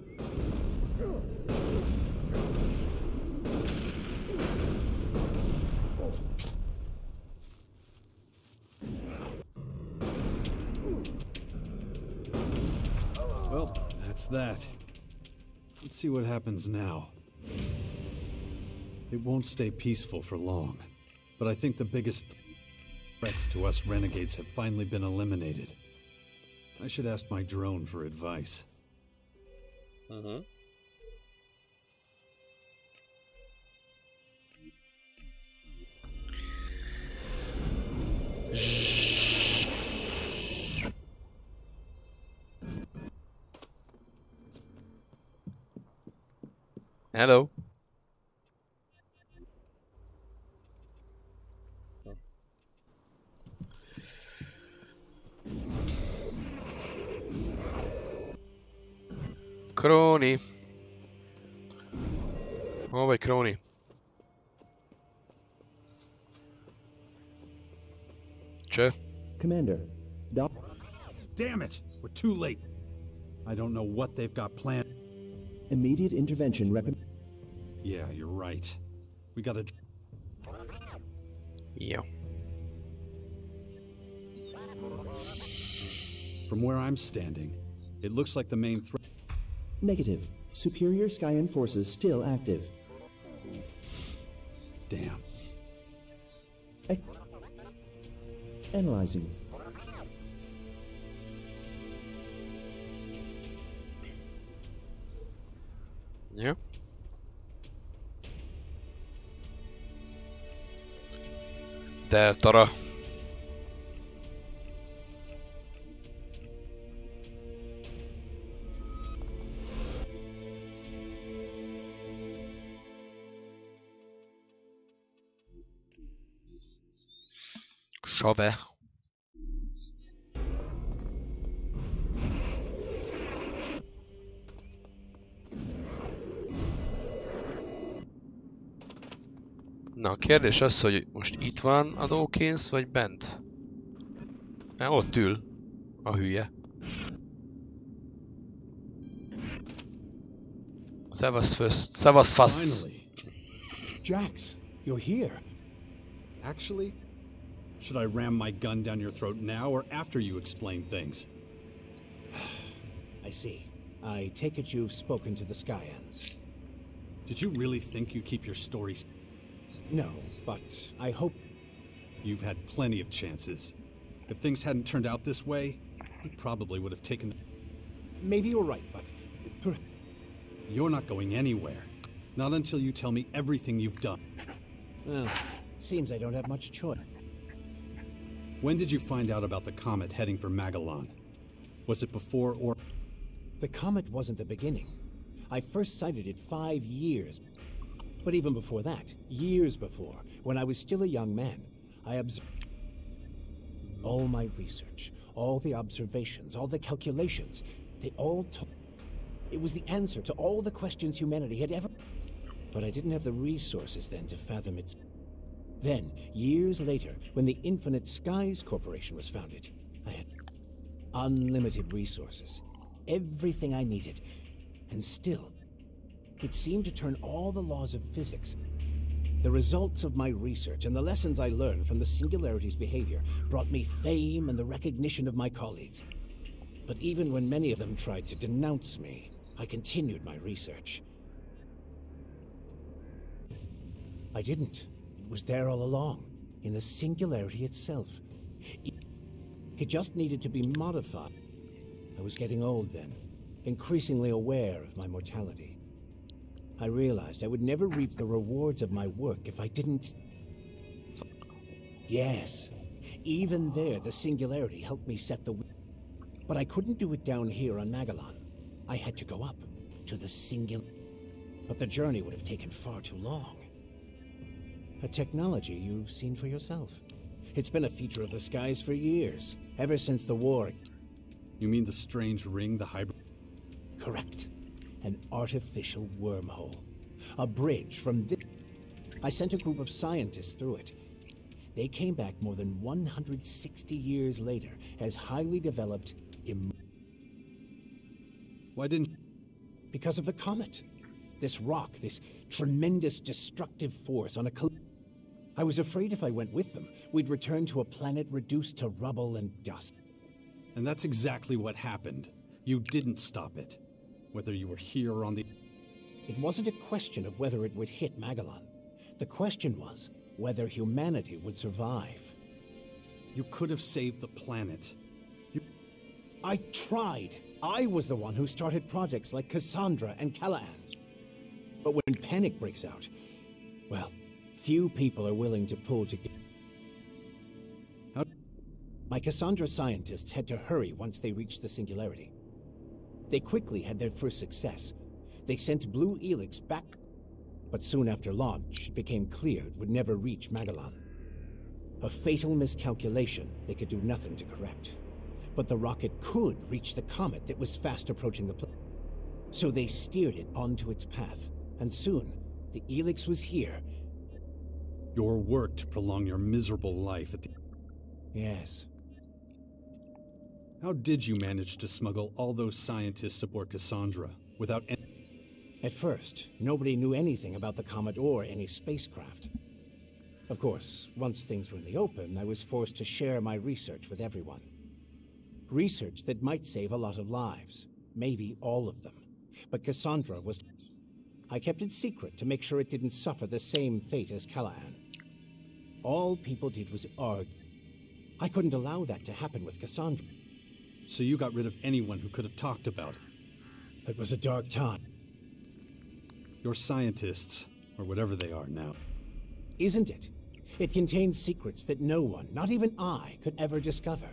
Well, that's that. Let's see what happens now. It won't stay peaceful for long, but I think the biggest threats to us renegades have finally been eliminated. I should ask my drone for advice. Mhm. Hello. Króni. Hol vagy, Króni? Cső. Commander, Damn it! We're too late. I don't know what they've got planned. immediate intervention recommended. Yeah, you're right. We gotta... Jó. From where I'm standing, it looks like the main threat... Negative. Superior Skyan forces still active. Damn. Analyzing. Jó. Deltara. Save. Na, a kérdés az, hogy most itt van a Dawkins, vagy bent? Mert ott ül a hülye. Szevasz fasz. Finally. Jax, you're here. Actually, should I ram my gun down your throat now or after you explain things? I see. I take it you've spoken to the Skyans. Did you really think you'd keep your stories? No, but I hope... You've had plenty of chances. If things hadn't turned out this way, we probably would have taken... Maybe you're right, but... You're not going anywhere. Not until you tell me everything you've done. Well, seems I don't have much choice. When did you find out about the comet heading for Magellan? Was it before or... The comet wasn't the beginning. I first sighted it 5 years. But even before that, years before, when I was still a young man, I observed... All my research, all the observations, all the calculations, they all took... It was the answer to all the questions humanity had ever... But I didn't have the resources then to fathom its... Then, years later, when the Infinite Skies Corporation was founded, I had unlimited resources, everything I needed, and still, it seemed to turn all the laws of physics. The results of my research and the lessons I learned from the Singularity's behavior brought me fame and the recognition of my colleagues. But even when many of them tried to denounce me, I continued my research. I didn't. It was there all along, in the Singularity itself. It just needed to be modified. I was getting old then, increasingly aware of my mortality. I realized I would never reap the rewards of my work if I didn't... Yes, even there the Singularity helped me set the... But I couldn't do it down here on Magellan. I had to go up, to the But the journey would have taken far too long. A technology you've seen for yourself. It's been a feature of the skies for years, ever since the war. You mean the strange ring, the hybrid? Correct. An artificial wormhole. A bridge from this... I sent a group of scientists through it. They came back more than 160 years later as highly developed... Why didn't... Because of the comet. This rock, this tremendous destructive force on a... I was afraid if I went with them, we'd return to a planet reduced to rubble and dust. And that's exactly what happened. You didn't stop it. Whether you were here or on the... It wasn't a question of whether it would hit Magellan. The question was whether humanity would survive. You could have saved the planet. I tried. I was the one who started projects like Cassandra and Callahan. But when panic breaks out, well, few people are willing to pull together. My Cassandra scientists had to hurry once they reached the singularity. They quickly had their first success. They sent Blue ELEX back, but soon after launch, it became clear it would never reach Magellan. A fatal miscalculation they could do nothing to correct. But the rocket could reach the comet that was fast approaching the planet. So they steered it onto its path, and soon, the ELEX was here. Your work to prolong your miserable life at the... Yes. How did you manage to smuggle all those scientists aboard Cassandra without any... At first, nobody knew anything about the comet or any spacecraft. Of course, once things were in the open, I was forced to share my research with everyone. Research that might save a lot of lives, maybe all of them. But Cassandra was... I kept it secret to make sure it didn't suffer the same fate as Callahan. All people did was argue. I couldn't allow that to happen with Cassandra. So you got rid of anyone who could have talked about it. It was a dark time. Your scientists, or whatever they are now. Isn't it? It contains secrets that no one, not even I, could ever discover.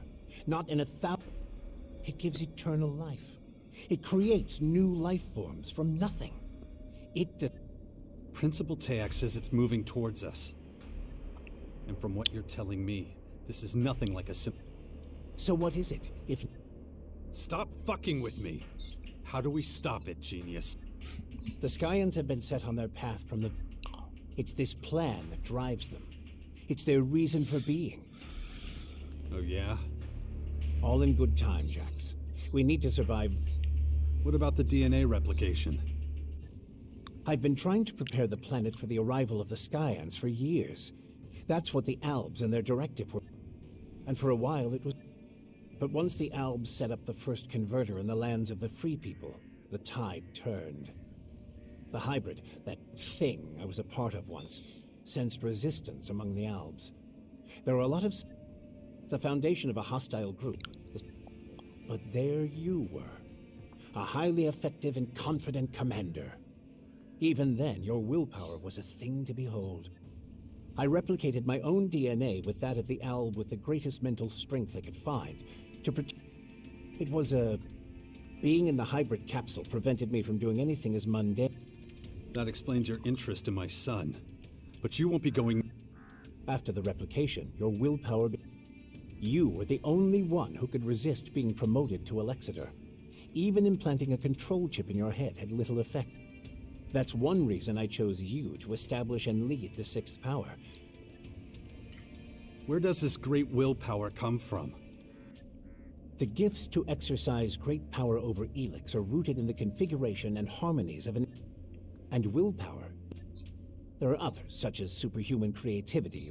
Not in 1,000... It gives eternal life. It creates new life forms from nothing. Principal Teac says it's moving towards us. And from what you're telling me, this is nothing like a So what is it, if... Stop fucking with me! How do we stop it, genius? The Skyans have been set on their path from the... It's this plan that drives them. It's their reason for being. Oh yeah? All in good time, Jax. We need to survive... What about the DNA replication? I've been trying to prepare the planet for the arrival of the Skyans for years. That's what the Albs and their directive were. And for a while it was... But once the Albs set up the first converter in the lands of the Free People, the tide turned. The hybrid, that thing I was a part of once, sensed resistance among the Albs. There were a lot of... the foundation of a hostile group. But there you were. A highly effective and confident commander. Even then, your willpower was a thing to behold. I replicated my own DNA with that of the Alb with the greatest mental strength I could find to protect... It was a... Being in the hybrid capsule prevented me from doing anything as mundane. That explains your interest in my son. But you won't be going... After the replication, your willpower... You were the only one who could resist being promoted to Alexeter. Even implanting a control chip in your head had little effect. That's one reason I chose you to establish and lead the Sixth Power. Where does this great willpower come from? The gifts to exercise great power over ELEX are rooted in the configuration and harmonies of an... And willpower. There are others, such as superhuman creativity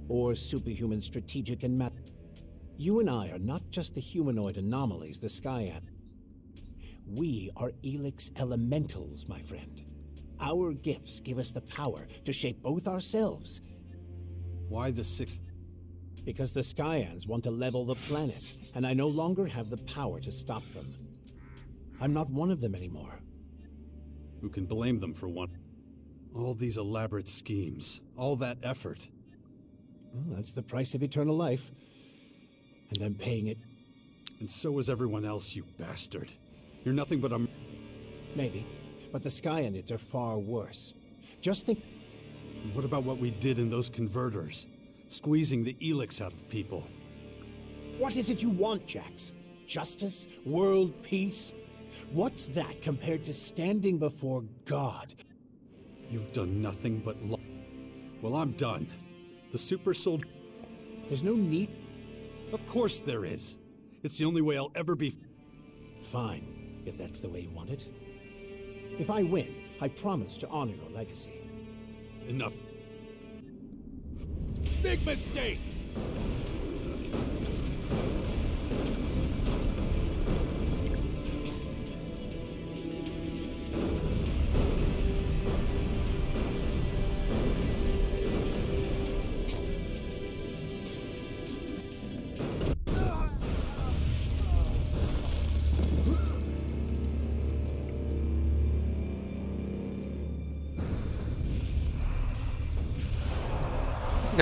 or superhuman strategic and math. You and I are not just the humanoid anomalies the Skyan. We are ELEX elementals, my friend. Our gifts give us the power to shape both ourselves. Why the Sixth? Because the Skyans want to level the planet, and I no longer have the power to stop them. I'm not one of them anymore. Who can blame them for one? All these elaborate schemes, all that effort. Well, that's the price of eternal life. And I'm paying it. And so is everyone else, you bastard. You're nothing but a... Maybe, but the Skyanids are far worse. Just think... What about what we did in those converters? Squeezing the ELEX out of people. What is it you want, Jax? Justice? World peace? What's that compared to standing before God? You've done nothing but Well, I'm done. The super soldier... There's no need... Of course there is. It's the only way I'll ever be... Fine, if that's the way you want it. If I win, I promise to honor your legacy. Enough. Big mistake!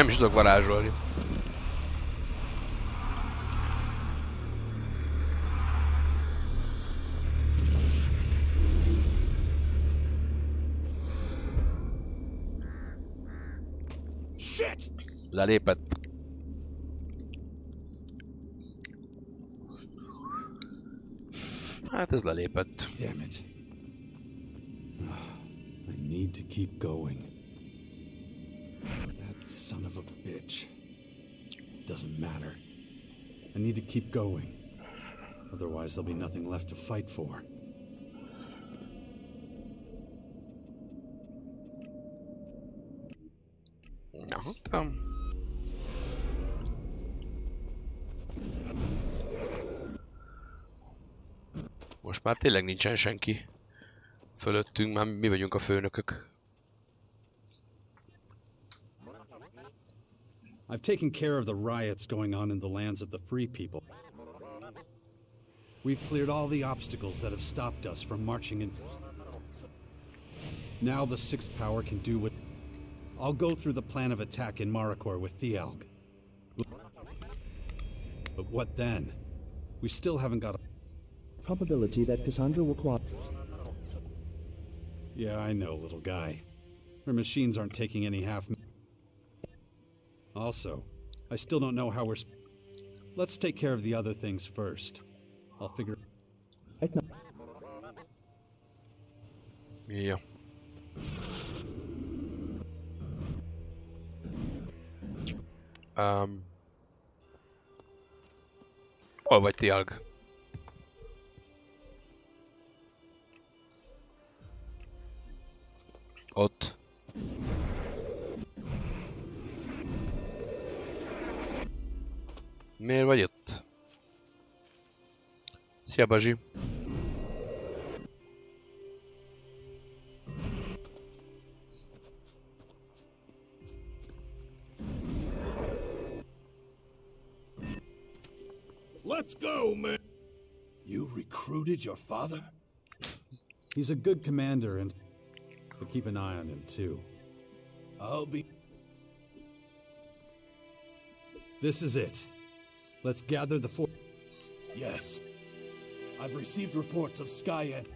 Nem is tudok varázsolni. Shit! Lelépett. Hát ez lelépett. Damn it. I need to keep going. That son of a bitch. Doesn't matter. I need to keep going. Otherwise there'll be nothing left to fight for. Na, tam. Most már tényleg nincsen senki fölöttünk, már mi vagyunk a főnökök. I've taken care of the riots going on in the lands of the free people. We've cleared all the obstacles that have stopped us from marching in. Now the Sixth Power can do what... I'll go through the plan of attack in Marikor with Thialg. But what then? We still haven't got a... Probability that Cassandra will cooperate. Yeah, I know, little guy. Her machines aren't taking any half... Also, I still don't know how we're... Let's take care of the other things first. I'll figure... Ja. Hol vagy, Thialg? Ott. Miért vagy ott? Szia, Bazsi. Let's go, man! You recruited your father? He's a good commander, and... But keep an eye on him, too. I'll be... This is it. Let's gather the force. Yes. I've received reports of Skyen.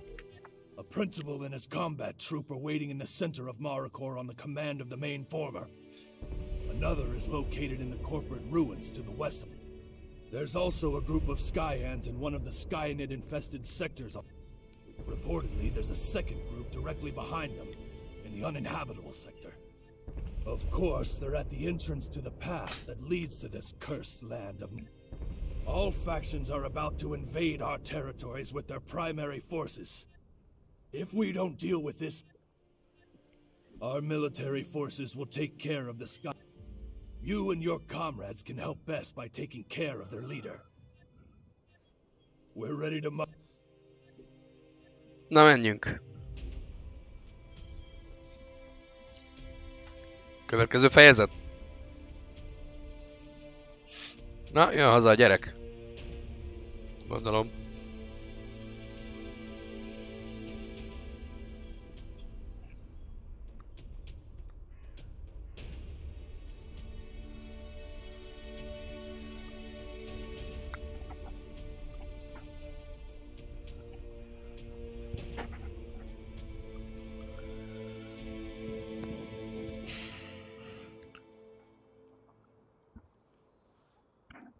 A principal and his combat troop are waiting in the center of Marikor on the command of the main former. Another is located in the corporate ruins to the west of it. There's also a group of Skyhands in one of the Skynid-infested sectors. Reportedly, there's a second group directly behind them, in the uninhabitable sector. Of course, they're at the entrance to the pass that leads to this cursed land of... All factions are about to invade our territories with their primary forces. If we don't deal with this, our military forces will take care of the Sky... You and your comrades can help best by taking care of their leader. We're ready to... Na, menjünk. Következő fejezet. Na, jön haza a gyerek. Gondolom.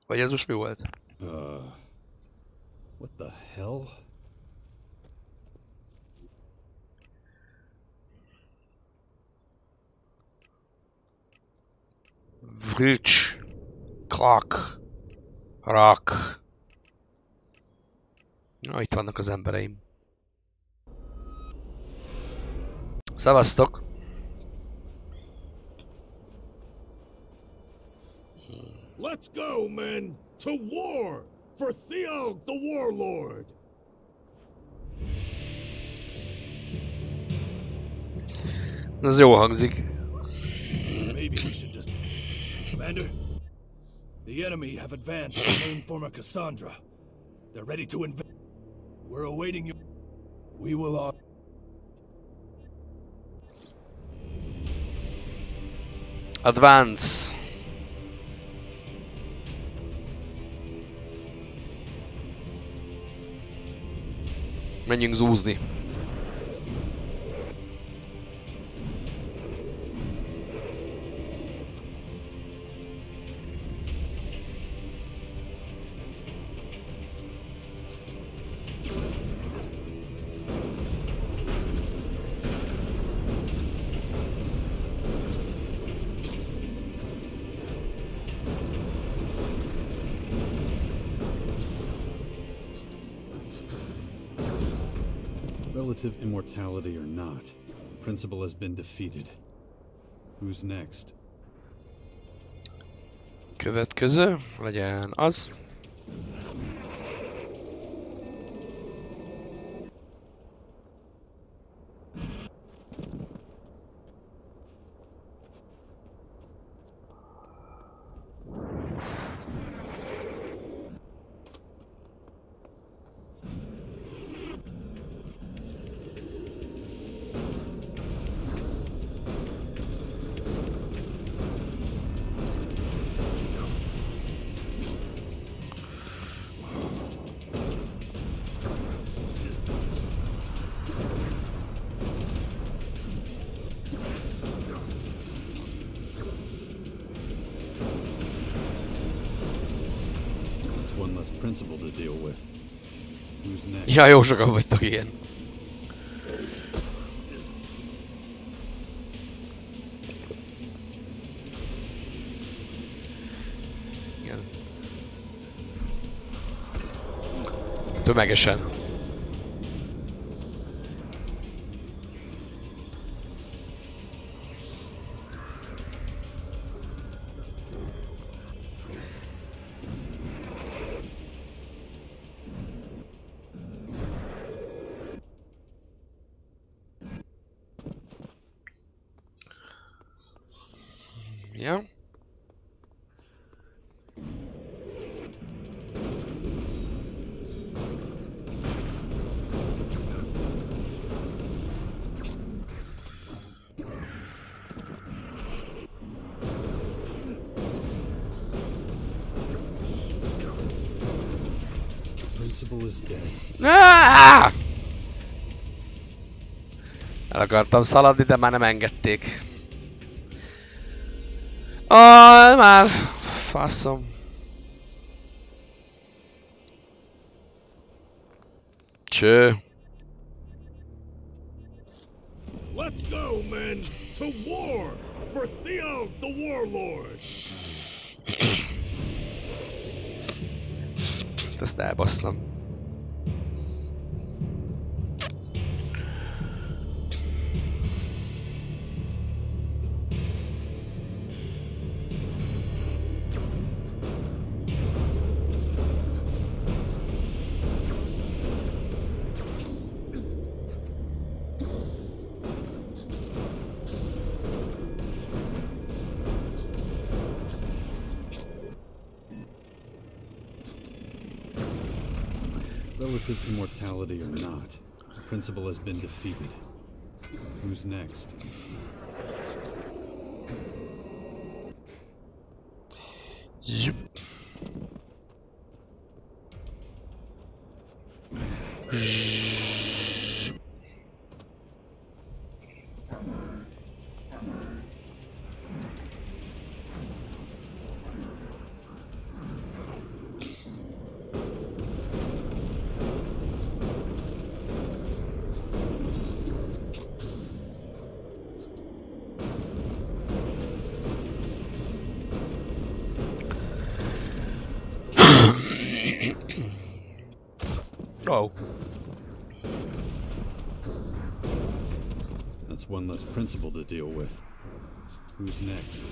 Vagy ez most mi volt? What the hell? Vrich. Klak. Rak. Na, itt vannak az embereim. Szevasztok! Let's go, men! To war! For Thialg the Warlord! Ez jó hangzik. Maybe we should just... Commander? The enemy have advanced to main former Cassandra. They're ready to invade. We're awaiting you. We will all... Advance. Menjünk zúzni. Relative immortality or not, the principle has been defeated. Who's next? Következő legyen az. One less principle to deal with. Who's next? Ja, jó sokan vagytok, igen. Igen. Tömegesen. Ja. Principle is dead. Ah! El akartam szaladni, de már nem engedték. Már faszom. Cső. Let's go, men, to war for Theo the Warlord. Ezt elbasznom. Relative immortality or not, the principle has been defeated. Who's next? Zsup. Oh. That's one less principle to deal with. Who's next?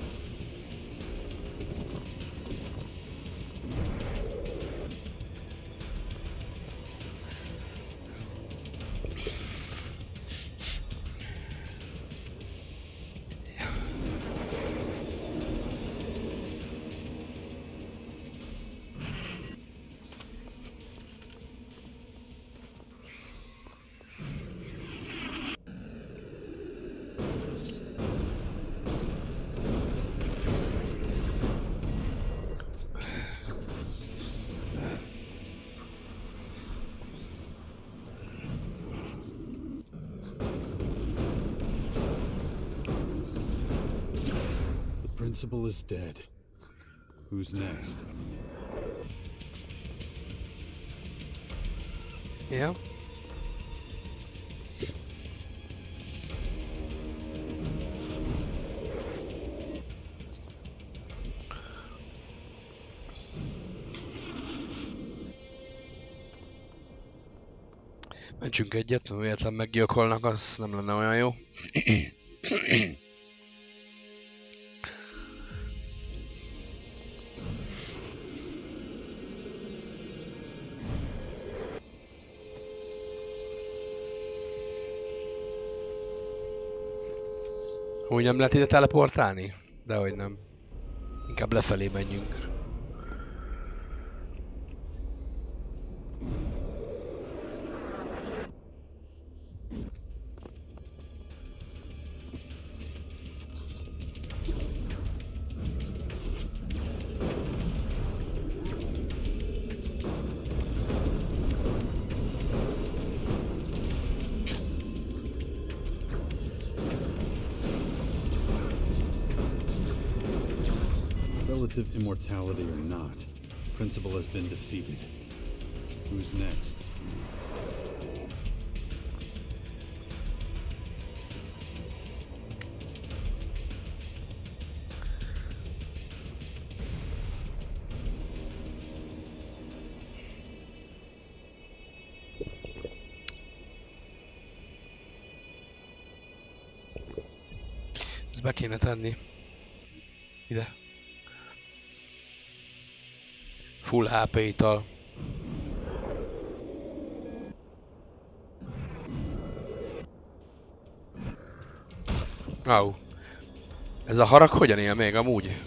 Principal is dead. Who's next? Ja. Mentsünk egyet, ha véletlen meggyilkolnak, az nem lenne olyan jó. Úgy nem lehet ide teleportálni? Dehogy nem. Inkább lefelé menjünk. Relative immortality or not, Principal has been defeated. Who's next? Ezt be kéne tenni. Ide. Full HP ital. Au. Ez a harag hogyan él még amúgy?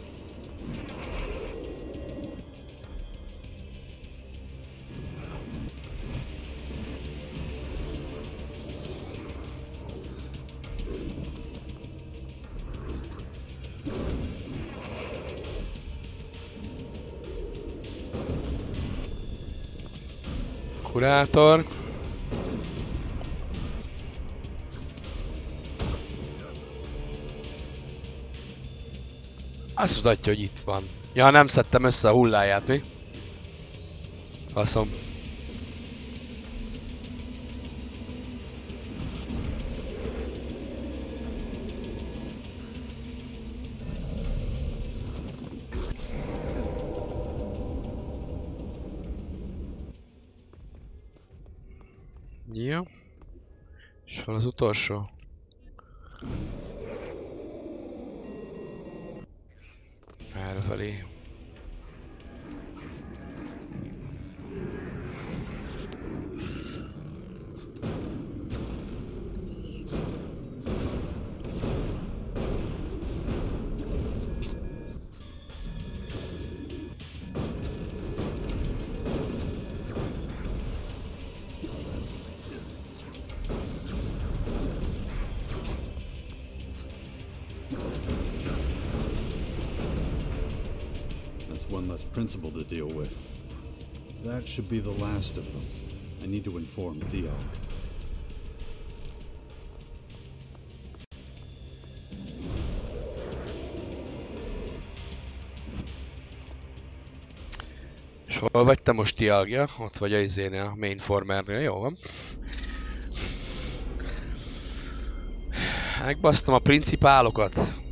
Kurátor. Azt mutatja, hogy itt van. Ja, nem szedtem össze a hulláját, mi? Faszom. Jó. És hol az utolsó? Errefelé. One less principal to deal with. That should be the last of them. I need to inform Theo. És hol vagy te most, Tiagja? Ott vagy a izénél, a mainformernél, jó van. Megbasztam a principálokat.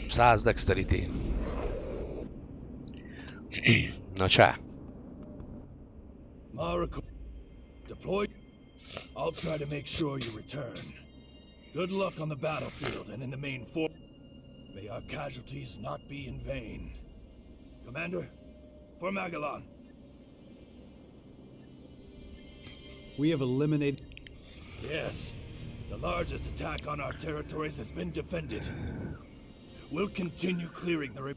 100 dexterity. Na csá. Deployed. I'll try to make sure you return. Good luck on the battlefield and in the main fort. May our casualties not be in vain. Commander, for Magellan. We have eliminated... Yes. The largest attack on our territories has been defended. We'll continue clearing the...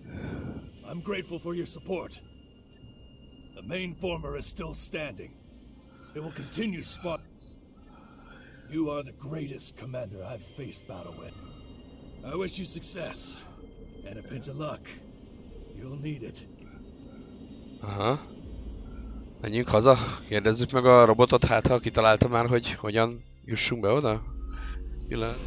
I'm grateful for your support. The main former is still standing. It will continue spot... You are the greatest commander I've faced battle with. I wish you success. And a pinch of luck. You'll need it. Aha. Menjünk haza, kérdezzük meg a robotot, hát ha kitalálta már, hogy hogyan Jussunk be oda? Pillanat.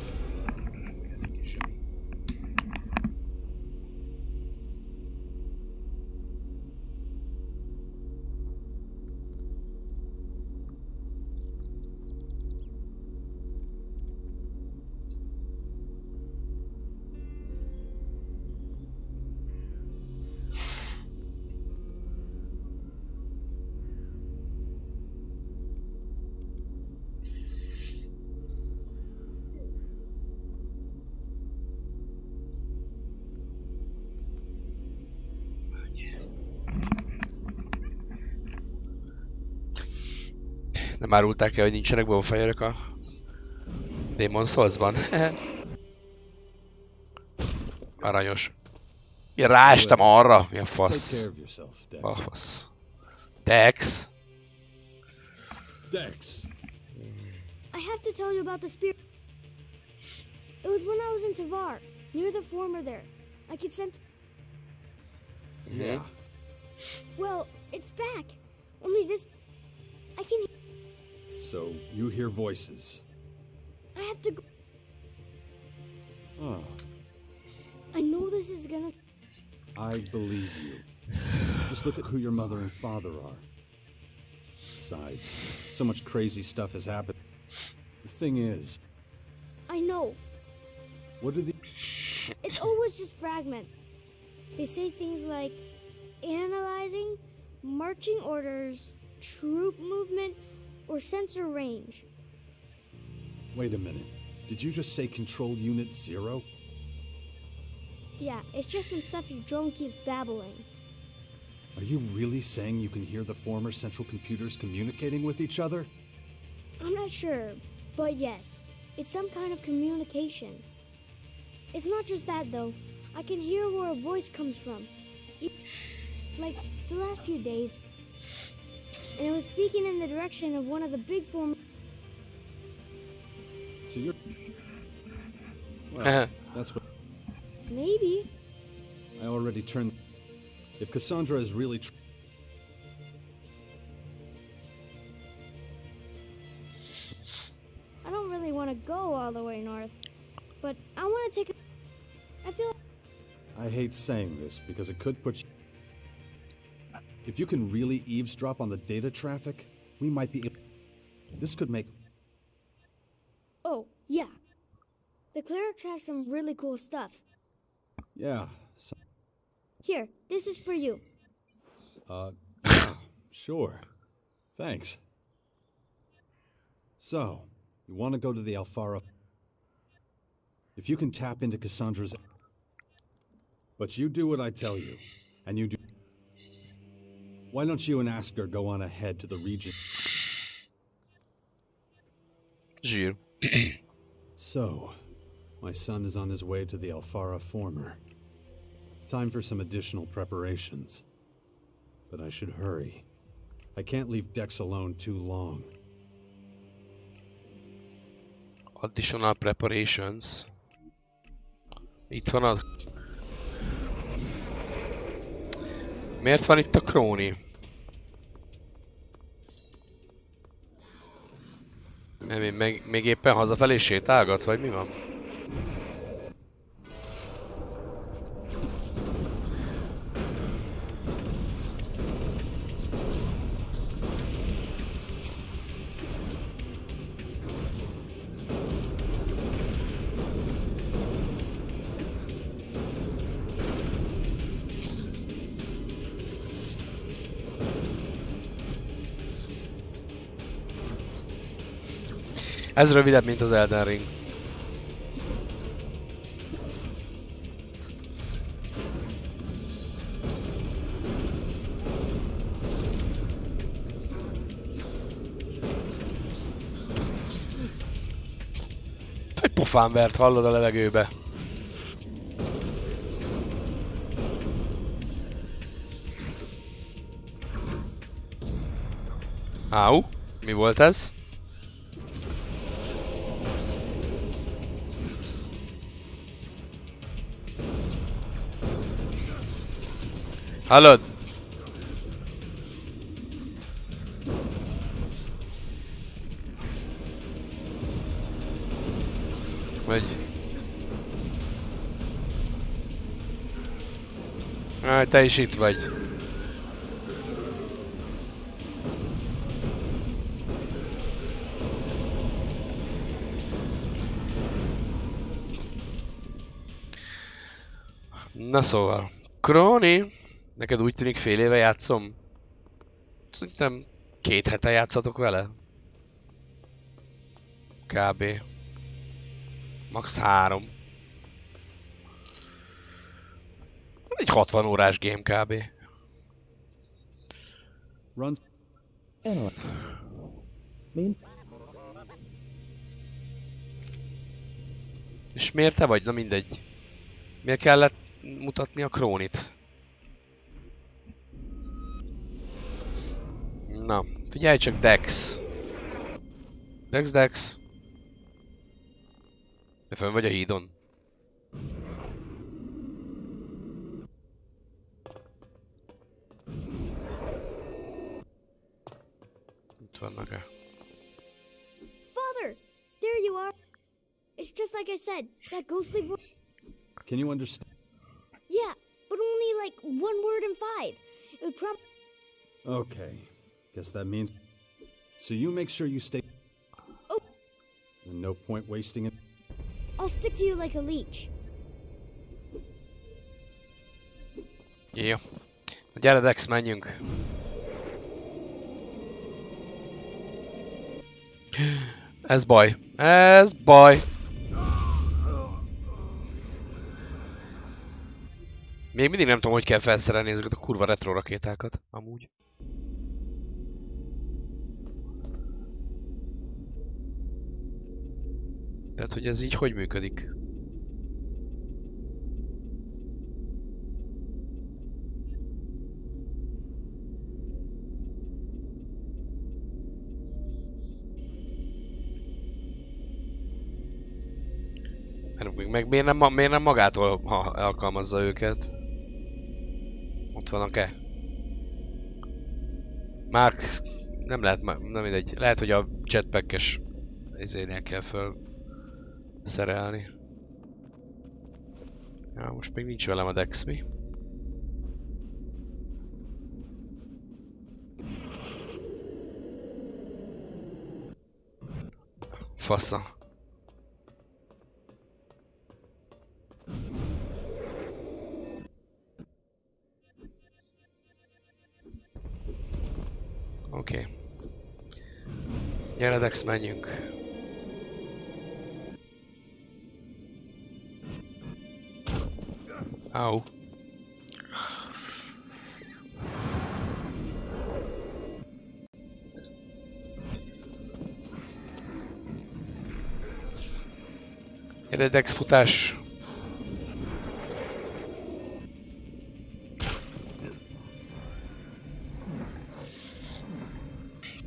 Nem árulták el, hogy nincsenek bonfire-ök a Demon Souls-ban? Aranyos. Én ráestem arra! Mi a fasz? A fasz. Dex. Dex. I have to tell you about the spirit. It was when I was in Tavar, near the former there. I could sense... Yeah. Well, it's back. Only this... I can... So, you hear voices. I have to go... Oh, I know this is gonna... I believe you. Just look at who your mother and father are. Besides, so much crazy stuff has happened. The thing is... I know. What are the... It's always just fragment. They say things like... analyzing, marching orders, troop movement, or sensor range. Wait a minute. Did you just say Control Unit 0? Yeah, it's just some stuff your drone keeps babbling. Are you really saying you can hear the former central computers communicating with each other? I'm not sure, but yes, it's some kind of communication. It's not just that though. I can hear where a voice comes from. Like the last few days. And it was speaking in the direction of one of the big form... So you're... Well, that's what... Maybe. I already turned... If Cassandra is really... I don't really want to go all the way north. But I want to take a... I feel... I hate saying this because it could put you... If you can really eavesdrop on the data traffic, we might be... This could make... Oh, yeah. The clerics have some really cool stuff. Yeah. So... Here, this is for you. Yeah, sure. Thanks. So, you want to go to the Alfara... If you can tap into Cassandra's... But you do what I tell you, and you do... Why don't you and Asker go on ahead to the region? Zsír. So, my son is on his way to the Alfara former. Time for some additional preparations. But I should hurry. I can't leave Dex alone too long. Additional preparations. Itt van a... Miért van itt a Króni? Nem, még éppen hazafelé sétálgat, vagy mi van? Ez rövidebb, mint az Elden Ring. Egy pofán vert, hallod a levegőbe. Áú, mi volt ez? Hallod? Te is itt vagy. Na szóval, Króni, neked úgy tűnik fél éve játszom? Szerintem 2 hete játszatok vele? Kb. Max 3. Egy 60 órás game kb. És miért te vagy? Na mindegy. Miért kellett mutatni a Krónit? Na, figyelj csak, Dex. Dex. Te fönn vagy a hídon? Itt vannak-e? Father! There you are! It's just like I said, that ghostly voice. Can you understand? Yeah, but only like 1 word in 5. It would probably... Okay. Guess that means... So you make sure you stay... Oh! And no point wasting it. I'll stick to you like a leech. Jó. Gyere Dex, menjünk. Ez baj. Ez baj. Még mindig nem tudom, hogy kell felszerelni ezeket a kurva retro rakétákat, amúgy. Tehát, hogy ez így hogy működik? Meg miért nem magától alkalmazza őket? Ott vannak-e? Mark, nem lehet, nem mindegy. Lehet, hogy a jetpack-es izénél kell föl szerelni. Ja, most még nincs velem a Dex, mi? Fasza. Oké. Gyere Dex, menjünk. Au. Gyere Dex, futás.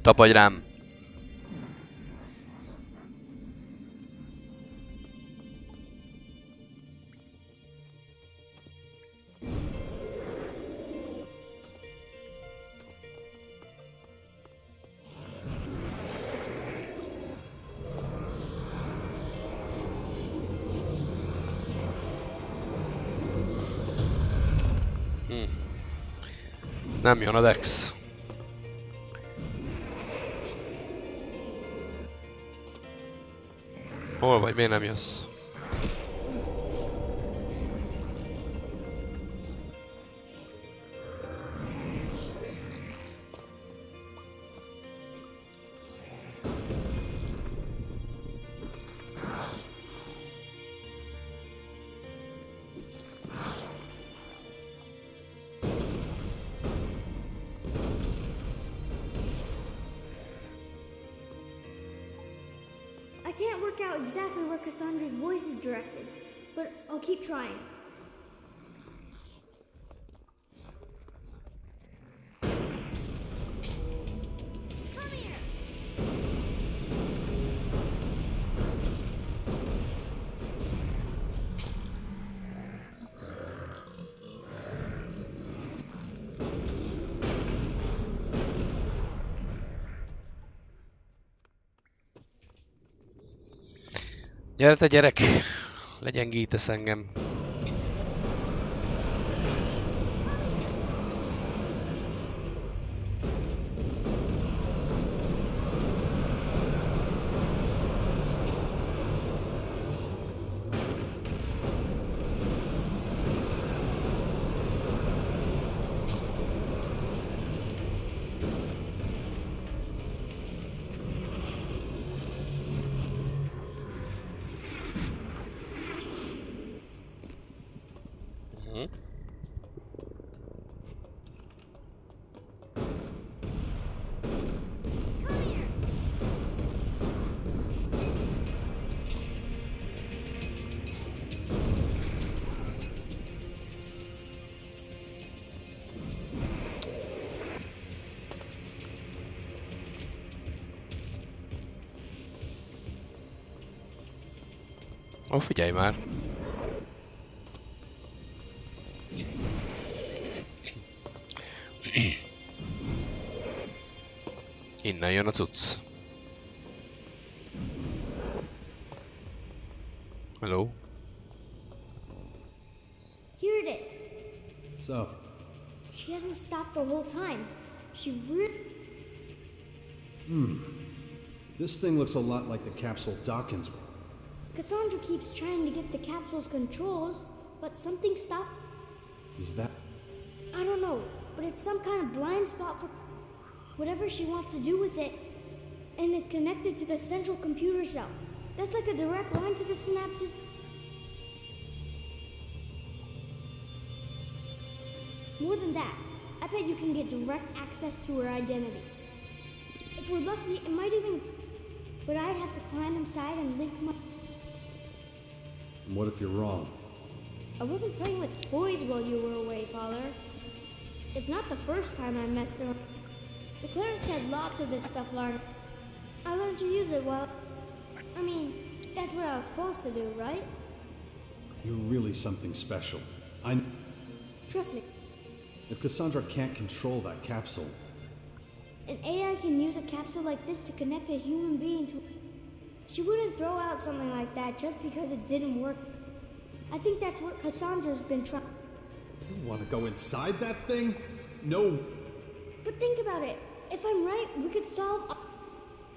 Tapadj rám! Nem jön a Dex. Hol vagy? Miért nem jössz? I can't work out exactly where Cassandra's voice is directed, but I'll keep trying. Come here! Gyere te gyerek! Legyengítesz engem. Ó, figyelj már! Innen jön a cucc. Hello? Here it is. So, She hasn't stopped the whole time. She really... this thing looks a lot like the capsule Dawkins. Cassandra keeps trying to get the capsule's controls, but something stopped. Is that... I don't know, but it's some kind of blind spot for whatever she wants to do with it. And it's connected to the central computer cell. That's like a direct line to the synapses. More than that, I bet you can get direct access to her identity. If we're lucky, it might even... But I'd have to climb inside and link my... And what if you're wrong? I wasn't playing with toys while you were away, Father. It's not the first time I messed around. The clerics had lots of this stuff learned. I learned to use it while... I mean, that's what I was supposed to do, right? You're really something special. Trust me, If Cassandra can't control that capsule, an AI can use a capsule like this to connect a human being to... She wouldn't throw out something like that just because it didn't work. I think that's what Cassandra's been trying... you want to go inside that thing? No. But think about it. If I'm right, we could solve...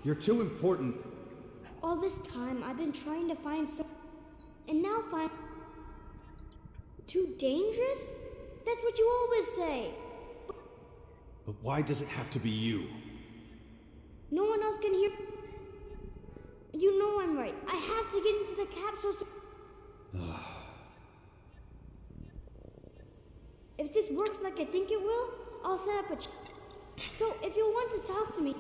You're too important. All this time, I've been trying to find some... And now find... Too dangerous? That's what you always say. But why does it have to be you? No one else can hear... You know I'm right. I have to get into the capsule so... If this works like I think it will, I'll set up a... So, if you'll want to talk to me...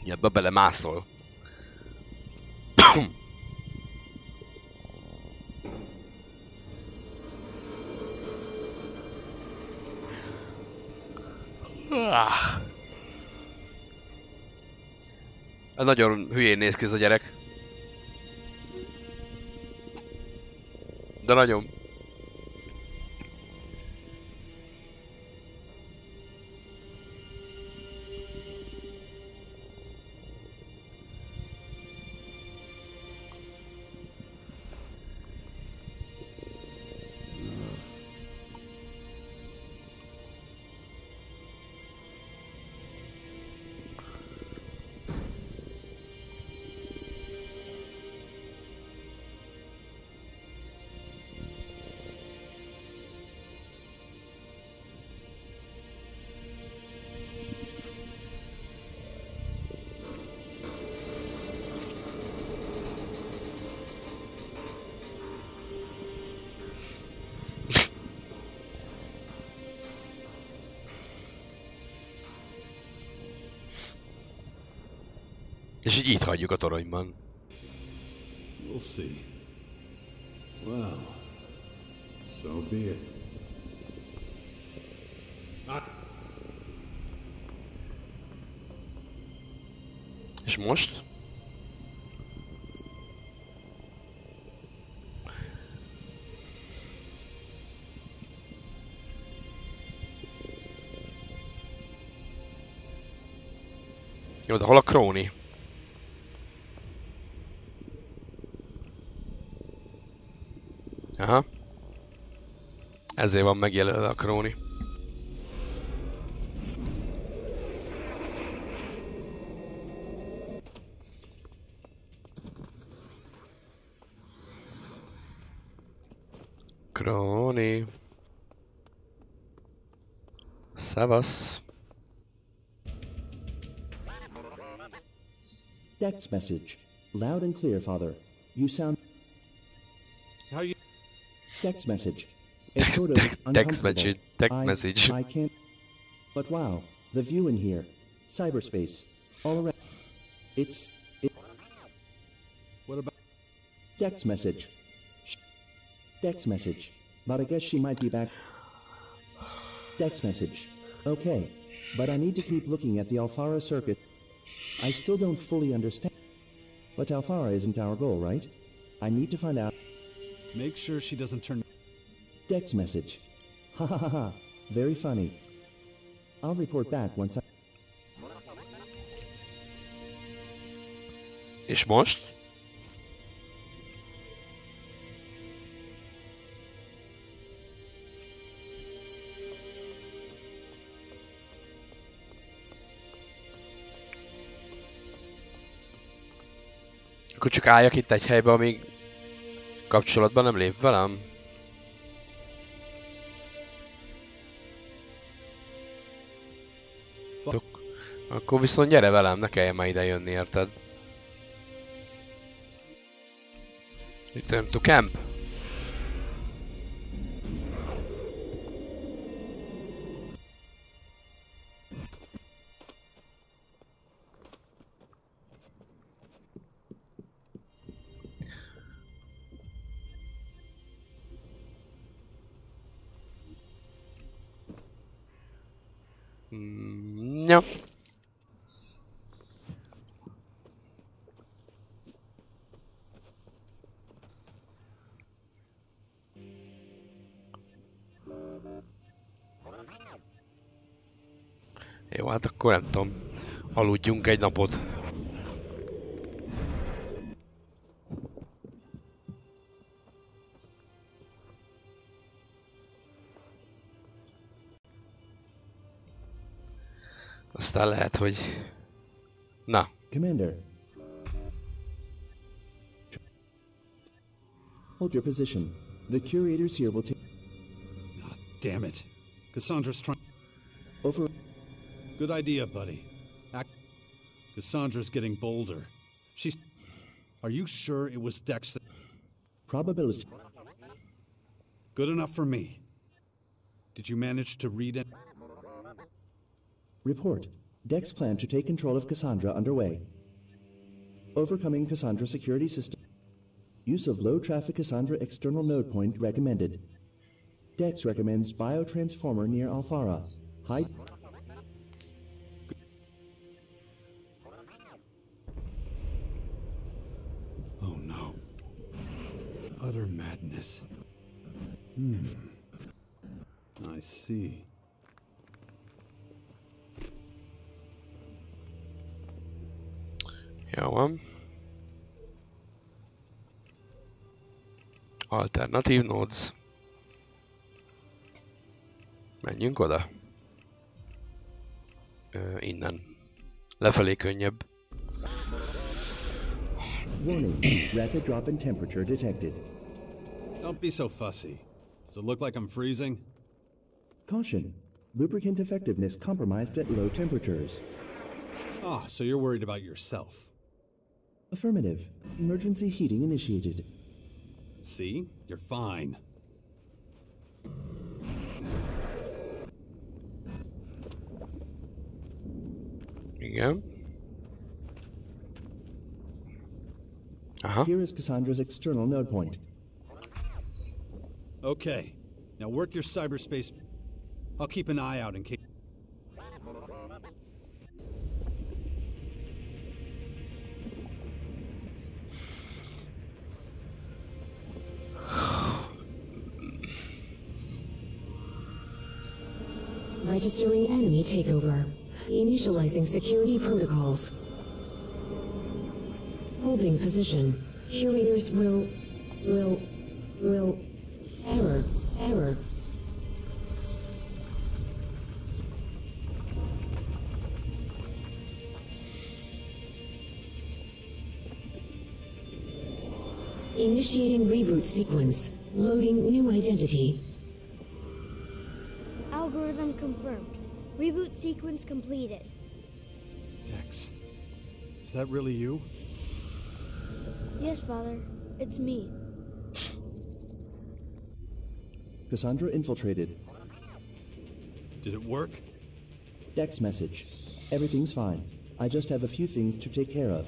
Ebbe belemászol. Nagyon hülyén néz ki ez a gyerek. De nagyon. És így itt hagyjuk a toronyban. We'll see. Well, so be it. És most? Jó, de hol a Króni? Aha. Ezért van megjelölve a Króni. Króni. Szevasz. Dex message. Loud and clear, Father. You sound... How you... Text message. It's sort of uncomfortable. Text message. I can't... But wow, the view in here. Cyberspace. All around. It... What about... Text message. Text message. But I guess she might be back. Text message. Okay. But I need to keep looking at the Alfara circuit. I still don't fully understand. But Alfara isn't our goal, right? I need to find out. Make sure she doesn't turn... Text message. Ha ha ha ha. Very funny. I'll report back once I... És most? Akkor csak álljak itt egy helybe, amíg kapcsolatban nem lép velem? Akkor viszont gyere velem, ne kelljen már ide jönni, érted? Return to camp. No. Jó, hát akkor nem tudom. Aludjunk egy napot. Aztán lehet, hogy... Na. Commander. Hold your position. The curators here will take... God damn it. Cassandra's trying... Over... Good idea, buddy. Cassandra's getting bolder. She's... Are you sure it was Dex that... Probability. Good enough for me. Did you manage to read it? Report. Dex plan to take control of Cassandra underway. Overcoming Cassandra security system. Use of low-traffic Cassandra external node point recommended. Dex recommends biotransformer near Alfara. High... Oh no. Utter madness. I see. Jó van. Alternatív nodes. Menjünk oda. Innen. Lefelé könnyebb. Warning. Rapid drop in temperature detected. Don't be so fussy. Does it look like I'm freezing? Caution. Lubricant effectiveness compromised at low temperatures. Ah, so you're worried about yourself. Affirmative. Emergency heating initiated. See? You're fine. Igen. Aha. Here is Cassandra's external node point. Okay. Now work your cyberspace. I'll keep an eye out in case... Registering enemy takeover. Initializing security protocols. Holding position. Curators will... Error. Initiating reboot sequence. Loading new identity. Algorithm confirmed. Reboot sequence completed. Dex, is that really you? Yes, Father. It's me. Cassandra infiltrated. Did it work? Dex message. Everything's fine. I just have a few things to take care of.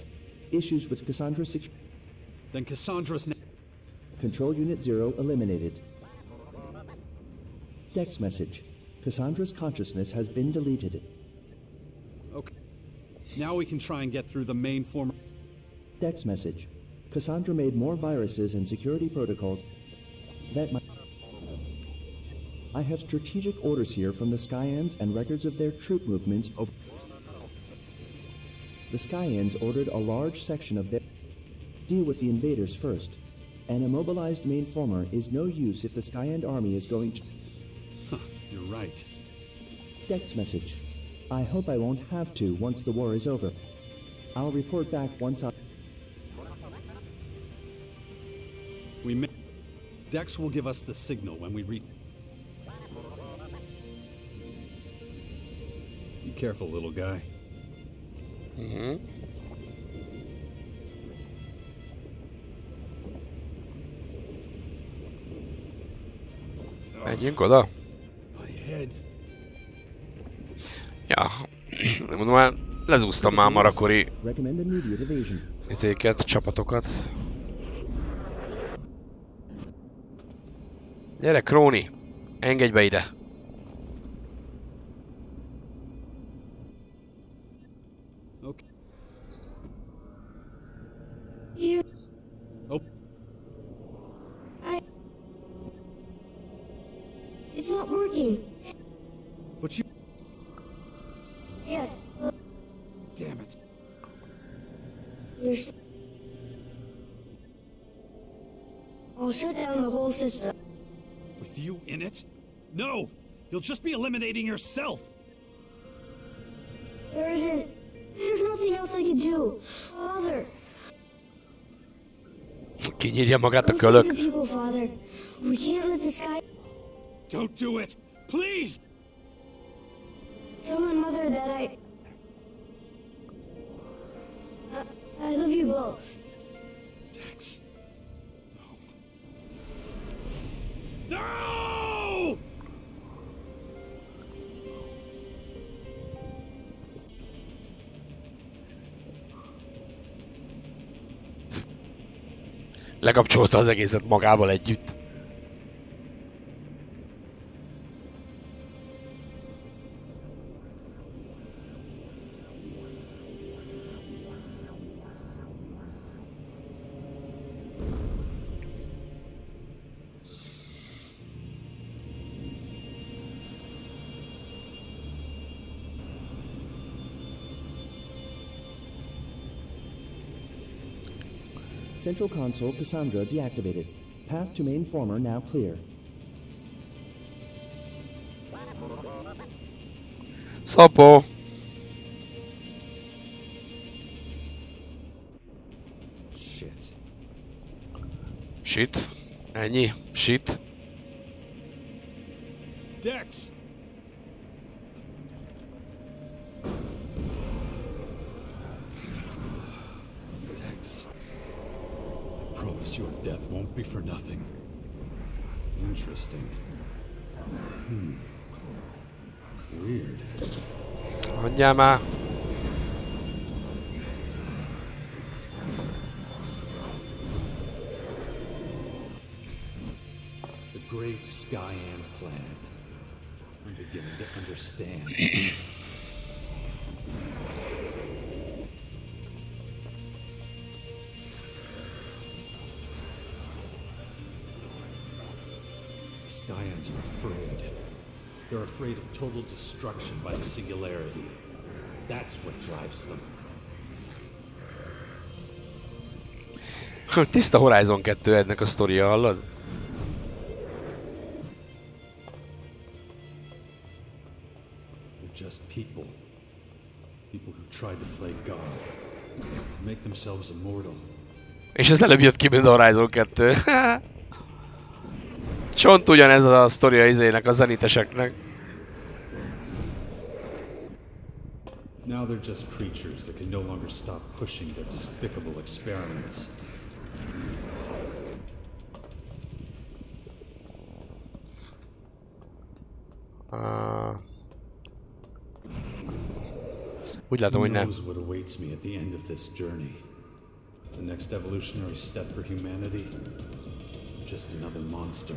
Issues with Cassandra's security. Then Cassandra's Control Unit 0 eliminated. Dex message. Cassandra's consciousness has been deleted. Okay. Now we can try and get through the main form. Dex message. Cassandra made more viruses and security protocols that might... I have strategic orders here from the Skyans and records of their troop movements over... The Skyans ordered a large section of their... Deal with the invaders first. An immobilized mainformer is no use if the Skyan army is going to... Huh, you're right. Dex message. I hope I won't have to once the war is over. I'll report back once I... Dex will give us the signal when we reach... Be careful, little guy. Menjünk oda? Ja, mondom már, lezúztam már marakori izéket, csapatokat. Gyere, Króni! Engedj be ide! Okay. Here. Oh. It's not working. But you... Yes. Damn it. There's... I'll shut down the whole system. With you in it? No! You'll just be eliminating yourself! There's nothing else I can do. Father. Kinyírja magát a Go kölök. save the people, Father. We can't let the sky... Don't do it! Please! Tell my mother that I love you both. Dex. No. No! Lekapcsolta az egészet magával együtt. Central console Cassandra deactivated. Path to mainformer now clear. Szapó! Shit. Shit. Ennyi. Shit. Dex! Dex. I promise your death won't be for nothing. Interesting. Weird. Mondjál már! The great Skyan plan. I'm beginning to understand. The Skyans are afraid. They're afraid of total destruction by the singularity. That's what drives them. Tiszta Horizon 2 ennek a sztoria, hallod? They're just people. People who tried to play God. To make themselves immortal. És ez előbb jött ki, mint a Horizon 2. Csont ugyanez a sztoria izének, a zeniteseknek. Now they're just creatures that can no longer stop pushing their despicable experiments. Úgy látom, hogy nem. Who knows what awaits me at the end of this journey? The next evolutionary step for humanity? Just another monster.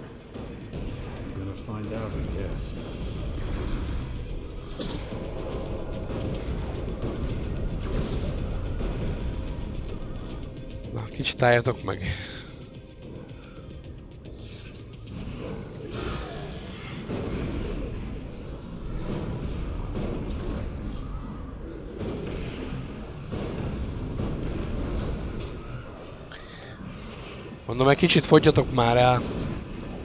I'm gonna find out, I guess. Na, kicsit álljatok meg. Mondom, egy kicsit fogjatok már el.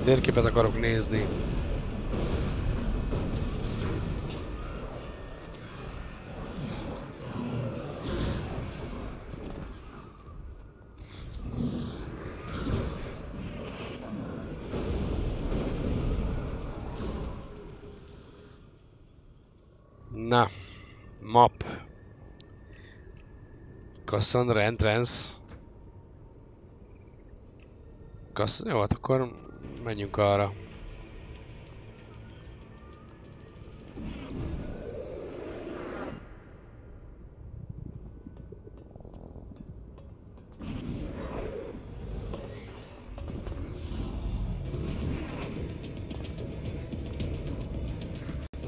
Térképet akarok nézni. Na, map. Cassandra Entrance. Jó, hát akkor menjünk arra.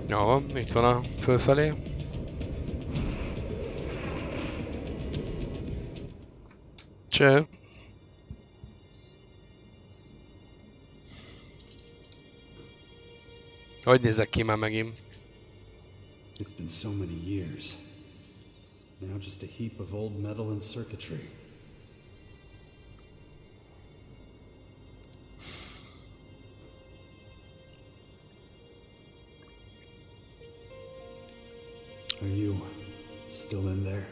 Jó, itt van a fölfelé. Cső. Hogy nézek ki már megint? It's been so many years. Now just a heap of old metal and circuitry. Are you still in there?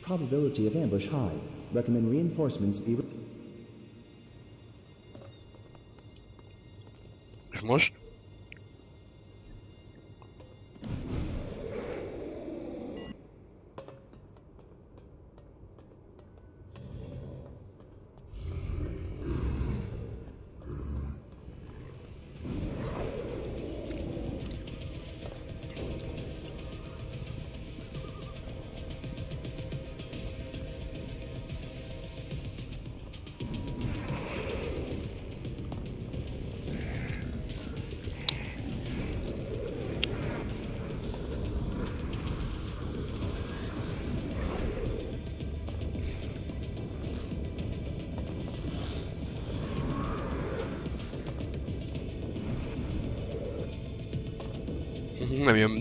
Probability of ambush high. Recommend reinforcements be... És most?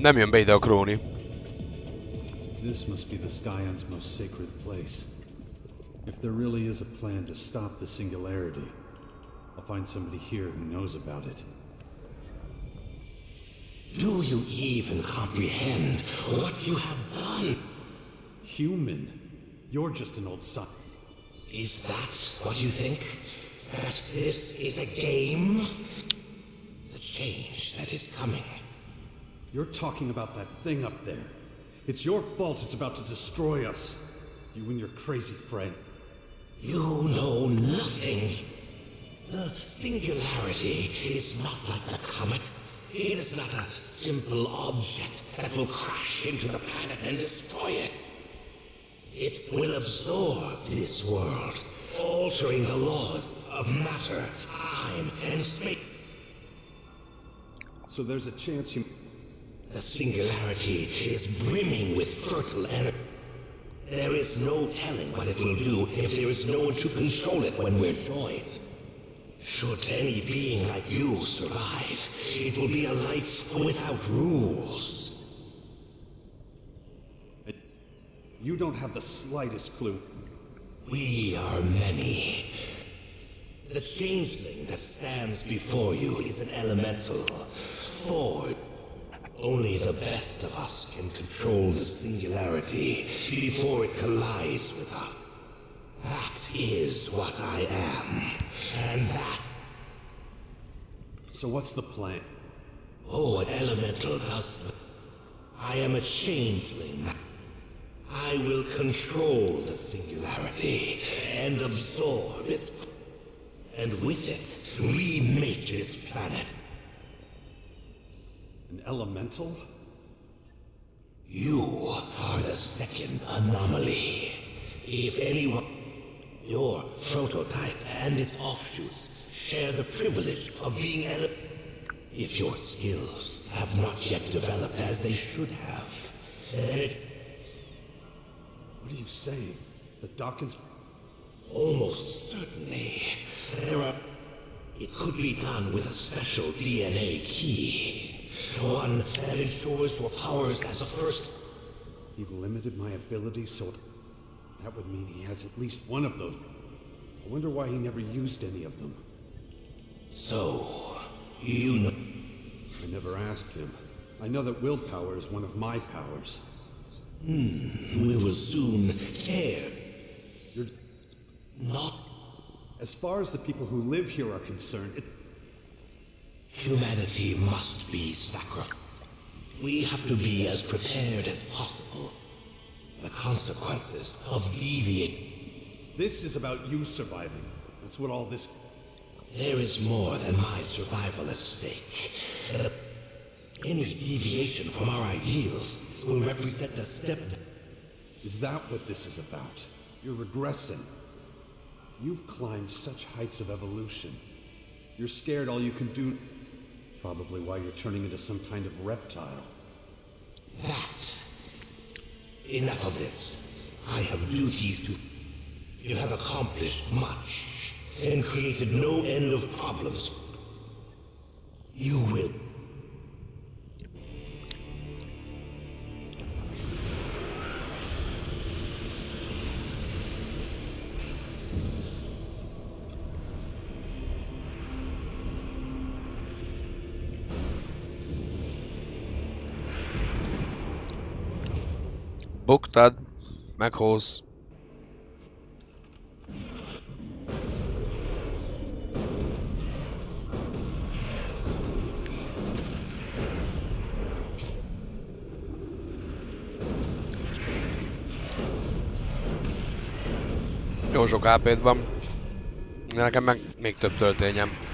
Nem jön be ide a Króni. This must be the Scion's most sacred place. If there really is a plan to stop the singularity, I'll find somebody here who knows about it. Do you even comprehend what you have done? Human? You're just an old son. Is that what you think? That this is a game? The change that is coming. You're talking about that thing up there. It's your fault it's about to destroy us. You and your crazy friend. You know nothing. The singularity is not like the comet. It is not a simple object that will crash into the planet and destroy it. It will absorb this world, altering the laws of matter, time, and space. So there's a chance you... The singularity is brimming with fertile energy. There is no telling what it will do if there is no one to control it when we're joined. Should any being like you survive, it will be a life without rules. You don't have the slightest clue. We are many. The changeling that stands before you is an elemental. Forged. Only the best of us can control the singularity before it collides with us. That is what I am. And that... So what's the plan? Oh, an elemental husband. I am a changeling. I will control the singularity and absorb its... and with it, remake this planet. An elemental? You are the second anomaly. If anyone... Your prototype and its offshoots share the privilege of being If your skills have not yet developed as they should have, then it... What are you saying? The Dawkins... Almost certainly. There are... It could be done with a special DNA key. One that ensures your powers as a first... He limited my abilities, so... That would mean he has at least one of those. I wonder why he never used any of them. So... You know... I never asked him. I know that willpower is one of my powers. We will soon tear... You're... Not... As far as the people who live here are concerned, Humanity must be sacrificed. We have to be as prepared as possible. The consequences of deviating... This is about you surviving. That's what all this... There is more than my survival at stake. Any deviation from our ideals will represent a step... Is that what this is about? You're regressing. You've climbed such heights of evolution. You're scared all you can do... Probably why you're turning into some kind of reptile. That... Enough of this. I have duties to... You have accomplished much, and created no end of problems. You will... Buktad, meghoz. Jó sok AP-d van. Nekem meg még több töltényem.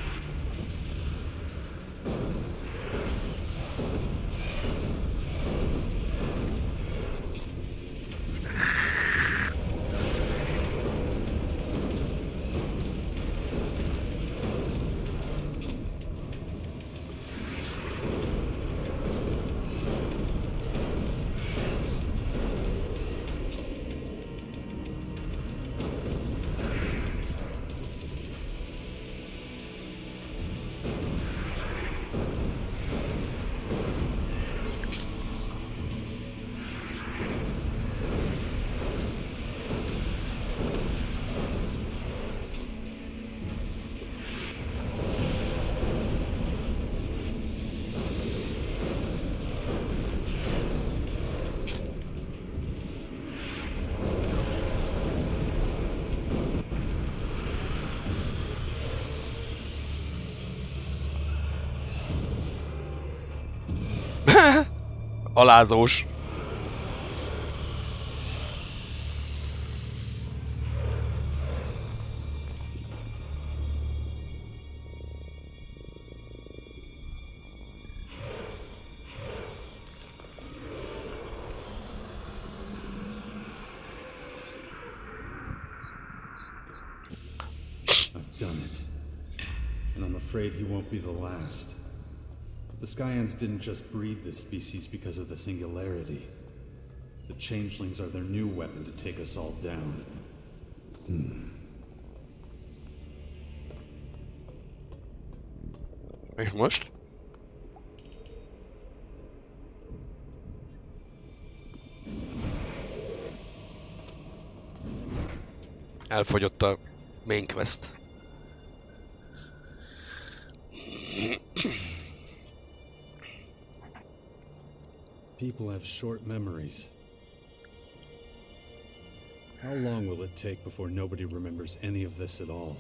Alázós. I've done it. And I'm afraid he won't be the last. The Skyans didn't just breed this species because of the singularity. The changelings are their new weapon to take us all down. És most? Elfogyott a main quest. People have short memories. How long will it take before nobody remembers any of this at all?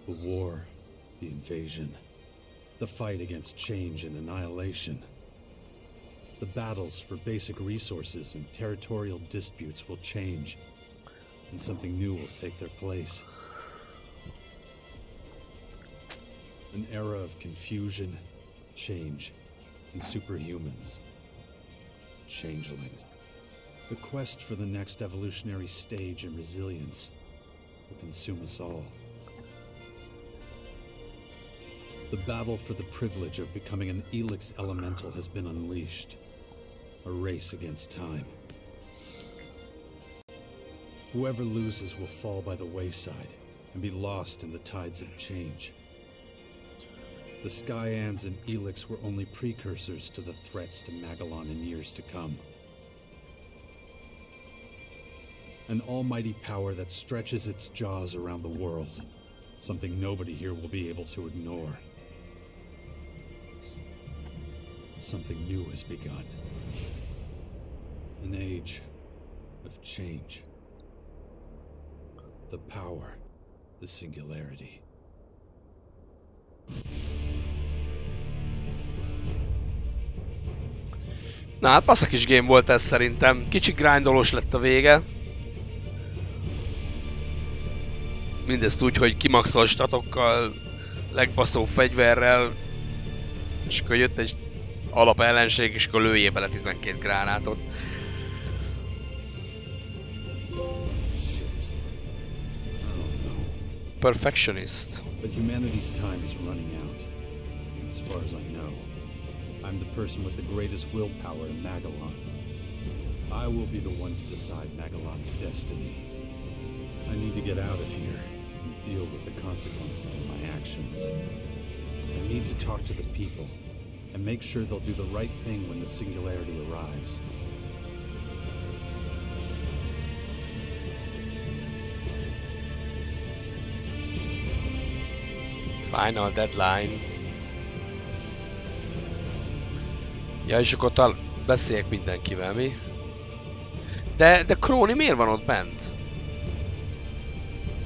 The war, the invasion, the fight against change and annihilation. The battles for basic resources and territorial disputes will change, and something new will take their place. An era of confusion, change, and superhumans. Changelings. The quest for the next evolutionary stage in resilience will consume us all. The battle for the privilege of becoming an ELEX elemental has been unleashed. A race against time. Whoever loses will fall by the wayside and be lost in the tides of change. The Skyans and ELEX were only precursors to the threats to Magellan in years to come. An almighty power that stretches its jaws around the world. Something nobody here will be able to ignore. Something new has begun. An age of change. The power, the singularity. Na hát passz a kis game volt ez szerintem. Kicsit grindolós lett a vége. Mindezt úgy, hogy kimaxol statokkal, legbaszóbb fegyverrel, és akkor jött egy alap ellenség, és akkor lőjél bele 12 gránátot. Perfectionist. But humanity's time is running out. As far as I know, I'm the person with the greatest willpower in Magellan. I will be the one to decide Magellan's destiny. I need to get out of here and deal with the consequences of my actions. I need to talk to the people and make sure they'll do the right thing when the singularity arrives. Final deadline. Ja, és akkor beszéljek mindenkivel, mi? De Króni miért van ott bent?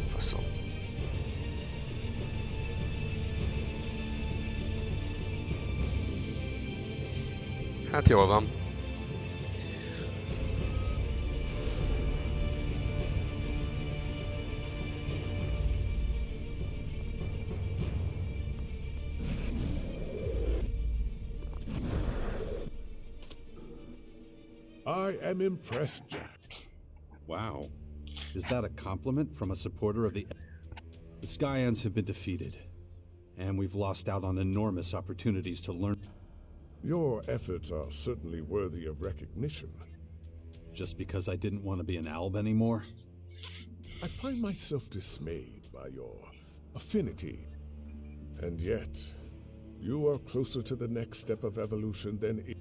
Faszom. Hát jól van. I am impressed, Jack. Wow. Is that a compliment from a supporter of the... The Skyans have been defeated, and we've lost out on enormous opportunities to learn... Your efforts are certainly worthy of recognition. Just because I didn't want to be an alb anymore? I find myself dismayed by your affinity. And yet, you are closer to the next step of evolution than it...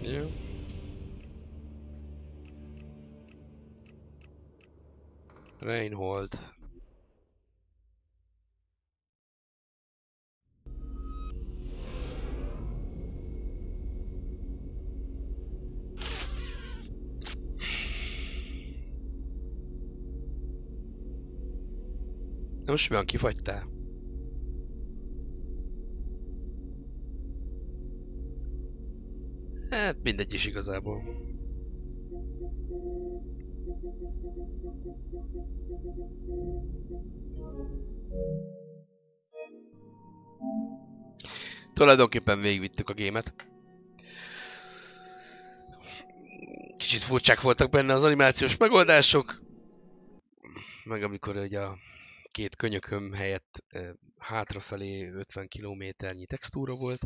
Yeah. Reinhold. De most mi van, kifagytál? Hát mindegy is igazából. Tulajdonképpen végigvittük a gémet. Kicsit furcsák voltak benne az animációs megoldások. Meg amikor ugye a két könyököm helyett hátrafelé 50 kilométernyi textúra volt.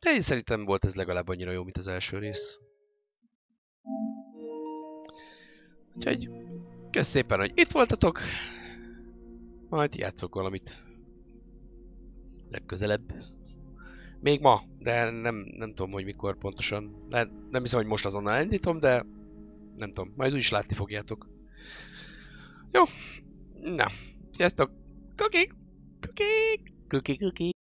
De én szerintem volt ez legalább annyira jó, mint az első rész. Úgyhogy kösz szépen, hogy itt voltatok. Majd játszok valamit. legközelebb. Még ma, de nem tudom, hogy mikor pontosan. Nem hiszem, hogy most azonnal elindítom, de nem tudom, majd úgyis látni fogjátok. Jó, na, sziasztok! Kukik! Kukik! Kukik, kukik!